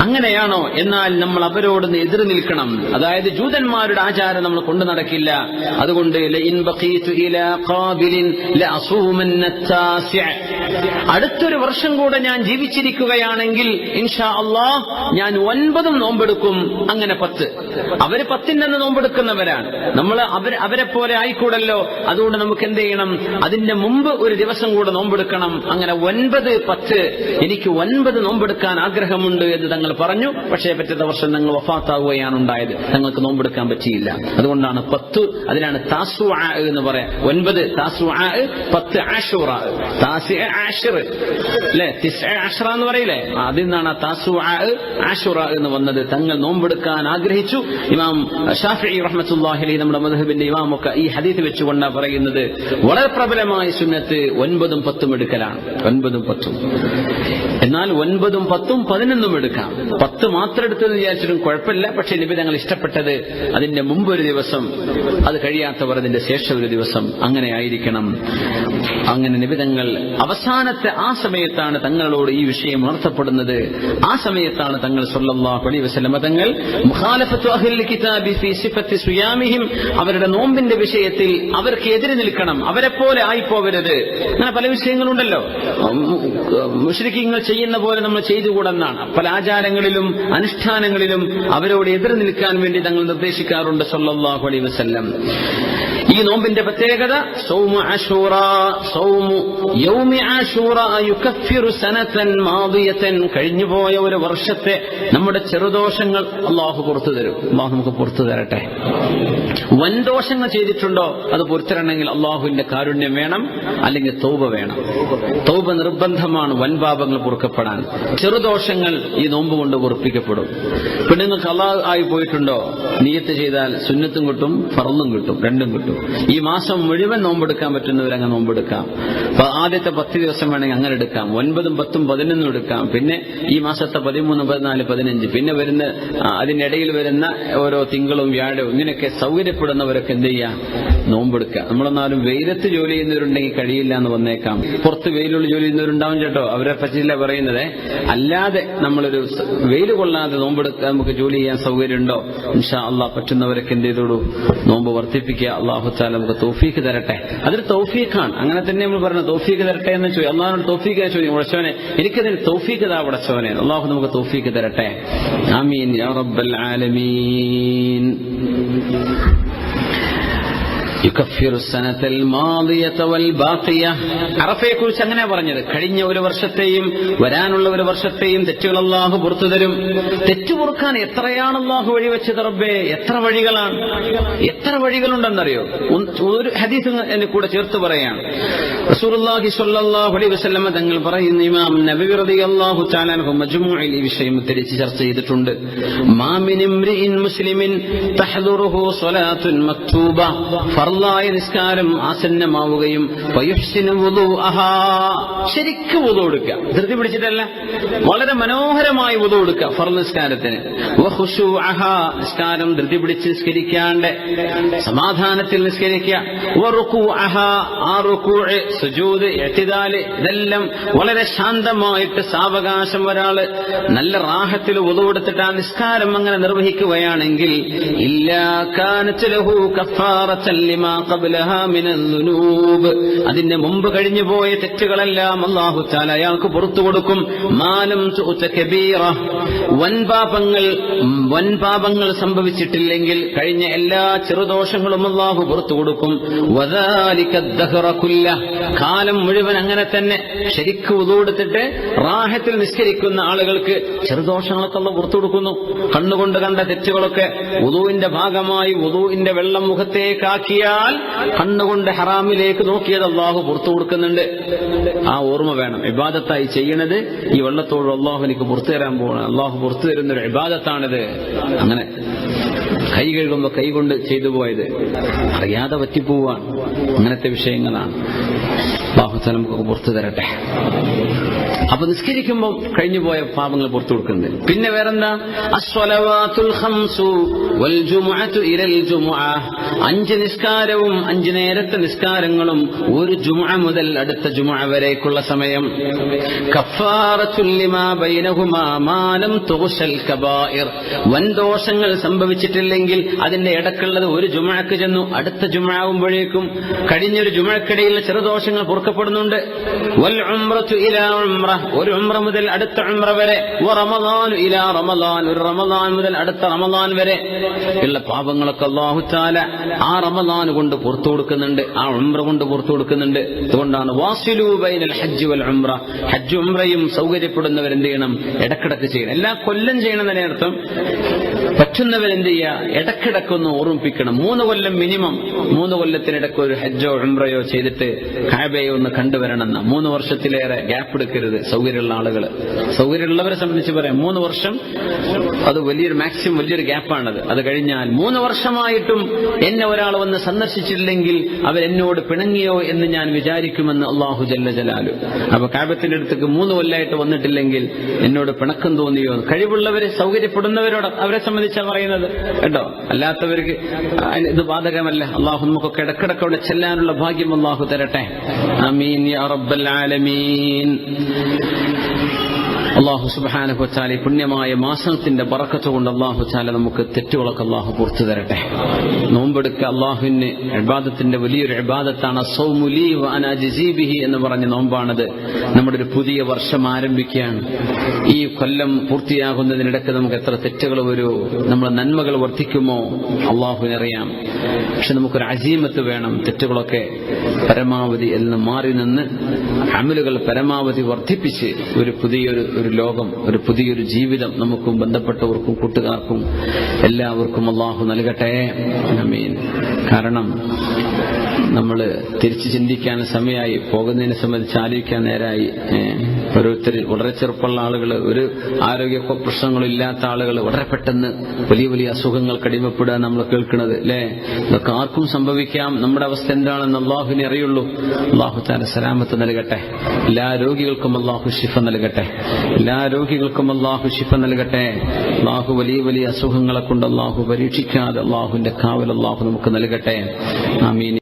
അങ്ങനെയാണോ? എന്നാൽ നമ്മൾ അവരോടൊന്ന് എതിർ നിൽക്കണം. അതായത് ജൂതന്മാരുടെ ആചാരം നമ്മൾ കൊണ്ടു നടക്കില്ല. അതുകൊണ്ട് അടുത്തൊരു വർഷം കൂടെ ഞാൻ ജീവിച്ചിരിക്കുകയാണെങ്കിൽ ഇൻഷാ അല്ലാഹ് ഞാൻ 9 നോമ്പെടുക്കും. അങ്ങനെ 10. അവര് 10 നോമ്പെടുക്കുന്നവരാണ്. നമ്മൾ അവരെ പോലെ ആയിക്കൂടല്ലോ. അതുകൊണ്ട് നമുക്ക് എന്ത് ചെയ്യണം? അതിന്റെ മുമ്പ് ഒരു ദിവസം കൂടെ നോമ്പെടുക്കണം. അങ്ങനെ 9, 10, എനിക്ക് 9 നോമ്പെടുക്കാൻ ആഗ്രഹമുണ്ട് എന്ന് തങ്ങൾ പറഞ്ഞു. പക്ഷേ പിറ്റത്തെ വർഷം തങ്ങൾ വഫാത്താവുകയാണ് ഉണ്ടായത്. തങ്ങൾക്ക് നോമ്പെടുക്കാൻ പറ്റിയില്ല. അതുകൊണ്ടാണ് 10, അതിനാണ് താസുആ എന്ന് പറയാം. 9 താസുആ, 10 ആശൂറ, താസിഅ ആശിർ, അല്ലെ? 9 ആശറ എന്ന് പറയില്ലേ? അതിൽ നിന്നാണ് താസുആ ആശൂറ എന്ന് വന്നത്. തങ്ങൾ നോമ്പെടുക്കാൻ ആഗ്രഹിച്ചു. ഇമാം ഷാഫിഈ റഹ്മത്തുള്ളാഹി അലൈഹി, നമ്മുടെ മദ്ഹബിന്റെ ഇമാമൊക്കെ ഈ ഹദീസ് വെച്ചുകൊണ്ടാണ് പറയുന്നത്. വളരെ പ്രബലമായ സുന്നത്ത് 9ഉം 10ഉം എടുക്കലാണ്. 9ഉം 10ഉം. എന്നാൽ 9ഉം 10ഉം 11ഉം എടുക്കാം. 10 മാത്രം എടുത്തെന്ന് വിചാരിച്ചിട്ടും കുഴപ്പമില്ല. പക്ഷെ നബി തങ്ങൾ ഇഷ്ടപ്പെട്ടത് അതിന്റെ മുമ്പ് ഒരു ദിവസം, അത് കഴിയാത്തവർ അതിന്റെ ശേഷം ഒരു ദിവസം, അങ്ങനെ ആയിരിക്കണം. അങ്ങനെ നബി തങ്ങൾ അവസാനത്തെ ആ സമയത്താണ് തങ്ങളോട് ഈ വിഷയം ഉണർത്തപ്പെടുന്നത്. ആ സമയത്താണ് തങ്ങൾ സ്വല്ലല്ലാഹു അലൈഹി വസല്ലം തങ്ങൾ മുഖാലഫത്തു അഹ്ലിൽ കിതാബി ഫീ സിഫത്തി സിയാമിഹിം, അവരുടെ നോമ്പിന്റെ വിഷയത്തിൽ അവർക്ക് എതിരെ നിൽക്കണം, അവരെപ്പോലെ ആയിപ്പോവരുത്. അങ്ങനെ പല വിഷയങ്ങളുണ്ടല്ലോ. മുശ്രിക്കീങ്ങൾ ചെയ്യുന്ന പോലെ നമ്മൾ ചെയ്തുകൂടെന്നാണ്. പല ആചാരങ്ങളിലും അനുഷ്ഠാനങ്ങളിലും അവരോട് എതിർ നിൽക്കാൻ വേണ്ടി തങ്ങൾ നിർദ്ദേശിക്കാറുണ്ട് സ്വല്ലല്ലാഹു അലൈഹി വസല്ലം. ഈ നോമ്പിന്റെ പ്രത്യേകത സൗമു അശൂറ, സൗമു യൗമി അശൂറ യുകഫിറു സനതൻ മാദിയതൻ, കഴിഞ്ഞുപോയ ഒരു വർഷത്തെ നമ്മുടെ ചെറുദോഷങ്ങൾ അല്ലാഹു പുറത്തു തരും. അല്ലാഹു നമുക്ക് പുറത്തു തരട്ടെ. വൻദോഷങ്ങൾ ചെയ്തിട്ടുണ്ടോ അത് പുറത്തിരണമെങ്കിൽ അല്ലാഹുവിന്റെ കാരുണ്യം വേണം, അല്ലെങ്കിൽ തൗബ വേണം. തൗബ നിർബന്ധമാണ് വൻപാപങ്ങൾ പൊറുക്കപ്പെടാൻ. ചെറുദോഷങ്ങൾ ഈ നോമ്പ് കൊണ്ട് പൊറുപ്പിക്കപ്പെടും. പെണ്ണുങ്ങൾ ഖളാ ആയി പോയിട്ടുണ്ടോ, നിയ്യത്ത് ചെയ്താൽ സുന്നത്തും കിട്ടും ഫർളും കിട്ടും, രണ്ടും കിട്ടും. ഈ മാസം മുഴുവൻ നോമ്പെടുക്കാൻ പറ്റുന്നവരങ്ങ് നോമ്പെടുക്കാം. ആദ്യത്തെ 10 ദിവസം വേണമെങ്കിൽ അങ്ങനെ എടുക്കാം. 9ഉം 10ഉം 11ഉം എടുക്കാം. പിന്നെ ഈ മാസത്തെ 13, 14, 15, പിന്നെ വരുന്ന അതിനിടയിൽ വരുന്ന ഓരോ തിങ്കളും വ്യാഴവും, ഇങ്ങനെയൊക്കെ സൗകര്യപ്പെടുന്നവരൊക്കെ എന്ത് ചെയ്യാം, നോമ്പെടുക്കുക. നമ്മളെന്നാലും വെയിലത്ത് ജോലി ചെയ്യുന്നവരുണ്ടെങ്കിൽ കഴിയില്ല എന്ന് വന്നേക്കാം. പുറത്ത് വെയിലുള്ള ജോലി ചെയ്യുന്നവരുണ്ടാവും കേട്ടോ, അവരെ പറ്റില്ല പറയുന്നത്. അല്ലാതെ നമ്മളൊരു വെയിൽ കൊള്ളാതെ നോമ്പെടുക്കാൻ നമുക്ക് ജോലി ചെയ്യാൻ സൗകര്യമുണ്ടോ, ഇൻഷാ അല്ലാഹ് പറ്റുന്നവരൊക്കെ എന്ത് ചെയ്തോളൂ, നോമ്പ് വർദ്ധിപ്പിക്കുക. അല്ലാഹു തആല നമുക്ക് തൗഫീഖ് തരട്ടെ. അതൊരു തൗഫീഖാണ്. അങ്ങനെ തന്നെ നമ്മൾ പറഞ്ഞ തൗഫീഖ് തരട്ടെ എന്ന് ചോദിക്കും. അല്ലാഹുവിനോട് തൗഫീഖ് ചോദിക്കും, ഉടച്ചവനെ എനിക്കതിന് തൗഫീഖ് താ ഉടച്ചവനെ. അല്ലാഹു നമുക്ക് തൗഫീഖ് തരട്ടെ. ആമീൻ യാ റബ്ബൽ ആലമീൻ. യുകഫിറു സനതൽ മാദിയത വൽ ബാഖിയ. അറഫയെ കുറിച്ച് അങ്ങനെ പറഞ്ഞത്, കഴിഞ്ഞ ഒരു വർഷത്തെയും വരാനുള്ള ഒരു വർഷത്തെയും തെറ്റുകൾ അല്ലാഹു പുറത്തു തരും. തെറ്റു പൊറുക്കാൻ എത്രയാണ് അല്ലാഹു വഴിവെച്ചത് റബ്ബേ, എത്ര വഴികളാണ്, എത്ര വഴികളുണ്ടെന്നറിയോ? ഒരു ഹദീസ് എന്നെ കൂടെ ചേർത്ത് പറയാണ്. റസൂലുള്ളാഹി സ്വല്ലല്ലാഹു അലൈഹി വസല്ലം തങ്ങൾ പറയുന്നു, ഇമാം നബവി റളിയല്ലാഹു തആല അൻഹു മജ്മുഇൽ ഈ വിഷയം തിരിച്ച് ചർച്ച ചെയ്തിട്ടുണ്ട്. മാ മിൻ ഇംറിഇൻ മുസ്ലിമിൻ തഹ്ദുറുഹു സ്വലാത്തുൻ മക്തൂബ, ഫർളായ നിസ്കാരം ആസന്നമാവുകയും ശരിക്കും വുളു എടുക്കുക, ധൃതി പിടിച്ചിട്ടല്ല, വളരെ മനോഹരമായി വുളു എടുക്കുക ഫർള് നിസ്കാരത്തിന്. നിസ്കാരം ധൃതി പിടിച്ച് നിസ്കരിക്കാണ്ട് സമാധാനത്തിൽ നിസ്കരിക്കുക. സുജൂദ്, ഇഅ്തിദാൽ, ഇതെല്ലാം വളരെ ശാന്തമായിട്ട് സാവകാശം ഒരാള് നല്ല റാഹത്തിൽ വുളു എടുത്തിട്ട് ആ നിസ്കാരം അങ്ങനെ നിർവഹിക്കുകയാണെങ്കിൽ ഇല്ലാ കാനത് ലഹു കഫാറത്തൻ ലിമാ ഖബ്ലഹാ മിനൽ ദുനൂബ്, അതിന്റെ മുമ്പ് കഴിഞ്ഞു പോയ തെറ്റുകളെല്ലാം അല്ലാഹു തആല അയാൾക്ക് പുറത്തു കൊടുക്കും. മാലം തുഅത കബീറ, വൻപാപങ്ങൾ സംഭവിച്ചിട്ടില്ലെങ്കിൽ കഴിഞ്ഞ എല്ലാ ചെറുദോഷങ്ങളും അല്ലാഹു പുറത്തു കൊടുക്കും. വദാലിക ദഹറ കുല്ല, കാലം മുഴുവൻ അങ്ങനെ തന്നെ ശരിക്കും വുളു എടുത്തിട്ട് റാഹത്തിൽ നിസ്കരിക്കുന്ന ആളുകൾക്ക് ചെറുദോഷങ്ങളൊക്കെ അല്ലാഹു പുറത്തു കൊടുക്കുന്നു. കണ്ണുകൊണ്ട് കണ്ട തെറ്റുകളൊക്കെ വുളുവിന്റെ ഭാഗമായി വുളുവിന്റെ വെള്ളം മുഖത്തേക്കാക്കിയാൽ കണ്ണുകൊണ്ട് ഹറാമിലേക്ക് നോക്കിയത് അല്ലാഹു പുറത്തു കൊടുക്കുന്നുണ്ട്. ആ ഓർമ്മ വേണം. ഇബാദത്തായി ചെയ്യണത് ഈ വെള്ളത്തോട് അല്ലാഹു എനിക്ക് പുറത്തു തരാൻ പോകണം, അല്ലാഹു പുറത്തു തരുന്നൊരു ഇബാദത്താണിത്. അങ്ങനെ കൈ കഴുകുമ്പോ കൈ കൊണ്ട് ചെയ്തു പോയത് അറിയാതെ പറ്റിപ്പോവാണ്. അങ്ങനത്തെ വിഷയങ്ങളാണ്. അല്ലാഹു തആല നമുക്ക് പുറത്തു തരട്ടെ. അപ്പൊ നിസ്കരിക്കുമ്പോൾ കഴിഞ്ഞുപോയ പാപങ്ങൾ പുറത്തു കൊടുക്കുന്നുണ്ട്. പിന്നെ വേറെന്താ, അസ്വലവാത്തുൽ ഖംസു വൽ ജുമുഅതു ഇലൽ ജുമുഅ, 5 നിസ്കാരവും 5 നേരത്തെ നിസ്കാരങ്ങളും ഒരു ജുമുഅ മുതൽ അടുത്ത ജുമുഅ വരേക്കുള്ള സമയം. കഫാറത്തുൽ ലിമാ ബൈനഹുമാ മാ ലം തുഗ്ശൽ കബായിർ, വൻദോഷങ്ങൾ സംഭവിച്ചിട്ടില്ലെങ്കിൽ അതിന്റെ ഇടക്കുള്ളത് ഒരു ജുമുഅക്ക് ചെന്നു അടുത്ത ജുമുഅ ആവുമ്പോഴേക്കും കഴിഞ്ഞൊരു ജുമുഅക്കിടയിലെ ചെറുദോഷങ്ങൾ പൊറുക്കപ്പെടുന്നുണ്ട്. വൽ ഉംറതു ഇലാ ഉംറ, ഒരു ഉംറ മുതൽ അടുത്ത ഉംറ വരെ. റമളാനു ഇലാ റമളാൻ, ഒരു റമളാൻ മുതൽ അടുത്ത റമളാൻ വരെ ഉള്ള പാപങ്ങളൊക്കെ അല്ലാഹു തആല ആ റമളാൻ കൊണ്ട് പുറത്തു കൊടുക്കുന്നുണ്ട്, ആ ഉംറ കൊണ്ട് പുറത്തു കൊടുക്കുന്നുണ്ട്. അതുകൊണ്ടാണ് വാസിലു ബൈനൽ ഹജ്ജ് വൽ ഉംറ, ഹജ്ജ് ഉംറയും സൗകര്യപ്പെടുന്നവരെന്ത് ചെയ്യണം, ഇടക്കിടക്ക് ചെയ്യണം. എല്ലാ കൊല്ലം ചെയ്യണമെന്നതിന്റെ അർത്ഥം പറ്റുന്നവരെന്ത് ചെയ്യുക, ഇടക്കിടക്കൊന്ന് ഓർമ്മിപ്പിക്കണം. 3 കൊല്ലം മിനിമം, 3 കൊല്ലത്തിനിടയ്ക്ക് ഒരു ഹജ്ജോ ഉംറയോ ചെയ്തിട്ട് കഅബയെ ഒന്ന് കണ്ടുവരണമെന്ന. 3 വർഷത്തിലേറെ ഗ്യാപ്പ് എടുക്കരുത്. സൗകര്യമുള്ള ആളുകൾ, സൗകര്യമുള്ളവരെ സംബന്ധിച്ച് പറയാം 3 വർഷം അത് വലിയൊരു മാക്സിമം വലിയൊരു ഗ്യാപ്പാണത്. അത് കഴിഞ്ഞാൽ 3 വർഷമായിട്ടും എന്നെ ഒരാൾ വന്ന് സന്ദർശിച്ചില്ലെങ്കിൽ അവരെന്നോട് പിണങ്ങിയോ എന്ന് ഞാൻ വിചാരിക്കുമെന്ന് അല്ലാഹു ജല്ല ജലാലു. അപ്പൊ കഅബത്തിന്റെ അടുത്തേക്ക് 3 കൊല്ലമായിട്ട് വന്നിട്ടില്ലെങ്കിൽ എന്നോട് പിണക്കം തോന്നിയോ? കഴിവുള്ളവര്, സൗകര്യപ്പെടുന്നവരോട് അവരെ സംബന്ധിച്ചാണ് പറയുന്നത് കേട്ടോ. അല്ലാത്തവർക്ക് ഇത് ബാധകമല്ല. അള്ളാഹു നമുക്കൊക്കെ ഇടക്കിടക്ക് അവിടെ ചെല്ലാനുള്ള ഭാഗ്യം അള്ളാഹു തരട്ടെ. ആമീൻ യാ റബ്ബൽ ആലമീൻ. അള്ളാഹു സുബ്ഹാനഹു വ തആല പുണ്യമായ മാസത്തിന്റെ ബറക്കത്ത് കൊണ്ട് അള്ളാഹു തആല നമുക്ക് തെറ്റുകളൊക്കെ അള്ളാഹു പുറത്തു തരട്ടെ. നോമ്പെടുക്കുക അള്ളാഹുവിന് ഇബാദത്തിന്റെ വലിയൊരു ഇബാദത്താണ്. സൗമു ലീ വ അനാ അജ്സീ ബിഹി എന്ന് പറഞ്ഞ നോമ്പാണത്. നമ്മുടെ ഒരു പുതിയ വർഷം ആരംഭിക്കുകയാണ്. ഈ കൊല്ലം പൂർത്തിയാകുന്നതിനിടയ്ക്ക് നമുക്ക് എത്ര തെറ്റുകൾ വരൂ, നമ്മുടെ നന്മകൾ വർദ്ധിക്കുമോ അള്ളാഹുവിനറിയാം. പക്ഷെ നമുക്കൊരു അസീമത്ത് വേണം. തെറ്റുകളൊക്കെ പരമാവധി എന്ന് മാറി നിന്ന് അമലുകൾ പരമാവധി വർദ്ധിപ്പിച്ച് ഒരു പുതിയൊരു ലോകം, ഒരു പുതിയൊരു ജീവിതം നമുക്കും ബന്ധപ്പെട്ടവർക്കും കൂട്ടുകാർക്കും എല്ലാവർക്കും അള്ളാഹു നൽകട്ടെ. ആമീൻ. കാരണം നമ്മൾ തിരിച്ചു ചിന്തിക്കാൻ സമയമായി, പോകുന്നതിനെ സംബന്ധിച്ച് ആലോചിക്കാൻ നേരമായി. ഓരോരുത്തർ വളരെ ചെറുപ്പമുള്ള ആളുകൾ, ഒരു ആരോഗ്യ പ്രശ്നങ്ങളും ഇല്ലാത്ത ആളുകൾ വളരെ പെട്ടെന്ന് വലിയ വലിയ അസുഖങ്ങൾ കടിമപ്പെടുക നമ്മൾ കേൾക്കുന്നത് അല്ലേ. ഇതൊക്കെ ആർക്കും സംഭവിക്കാം. നമ്മുടെ അവസ്ഥ എന്താണെന്ന് അള്ളാഹുവിനെ അറിയുള്ളൂ. അള്ളാഹു തആല സലാമത്ത് നൽകട്ടെ. എല്ലാ രോഗികൾക്കും അള്ളാഹു ശിഫ നൽകട്ടെ. എല്ലാ രോഗികൾക്കും അള്ളാഹു ശിഫ നൽകട്ടെ. അള്ളാഹു വലിയ വലിയ അസുഖങ്ങളെ കൊണ്ട് അള്ളാഹു പരീക്ഷിക്കാതെ അള്ളാഹുവിന്റെ കാവൽ അള്ളാഹു നമുക്ക് നൽകട്ടെ. ആമീൻ.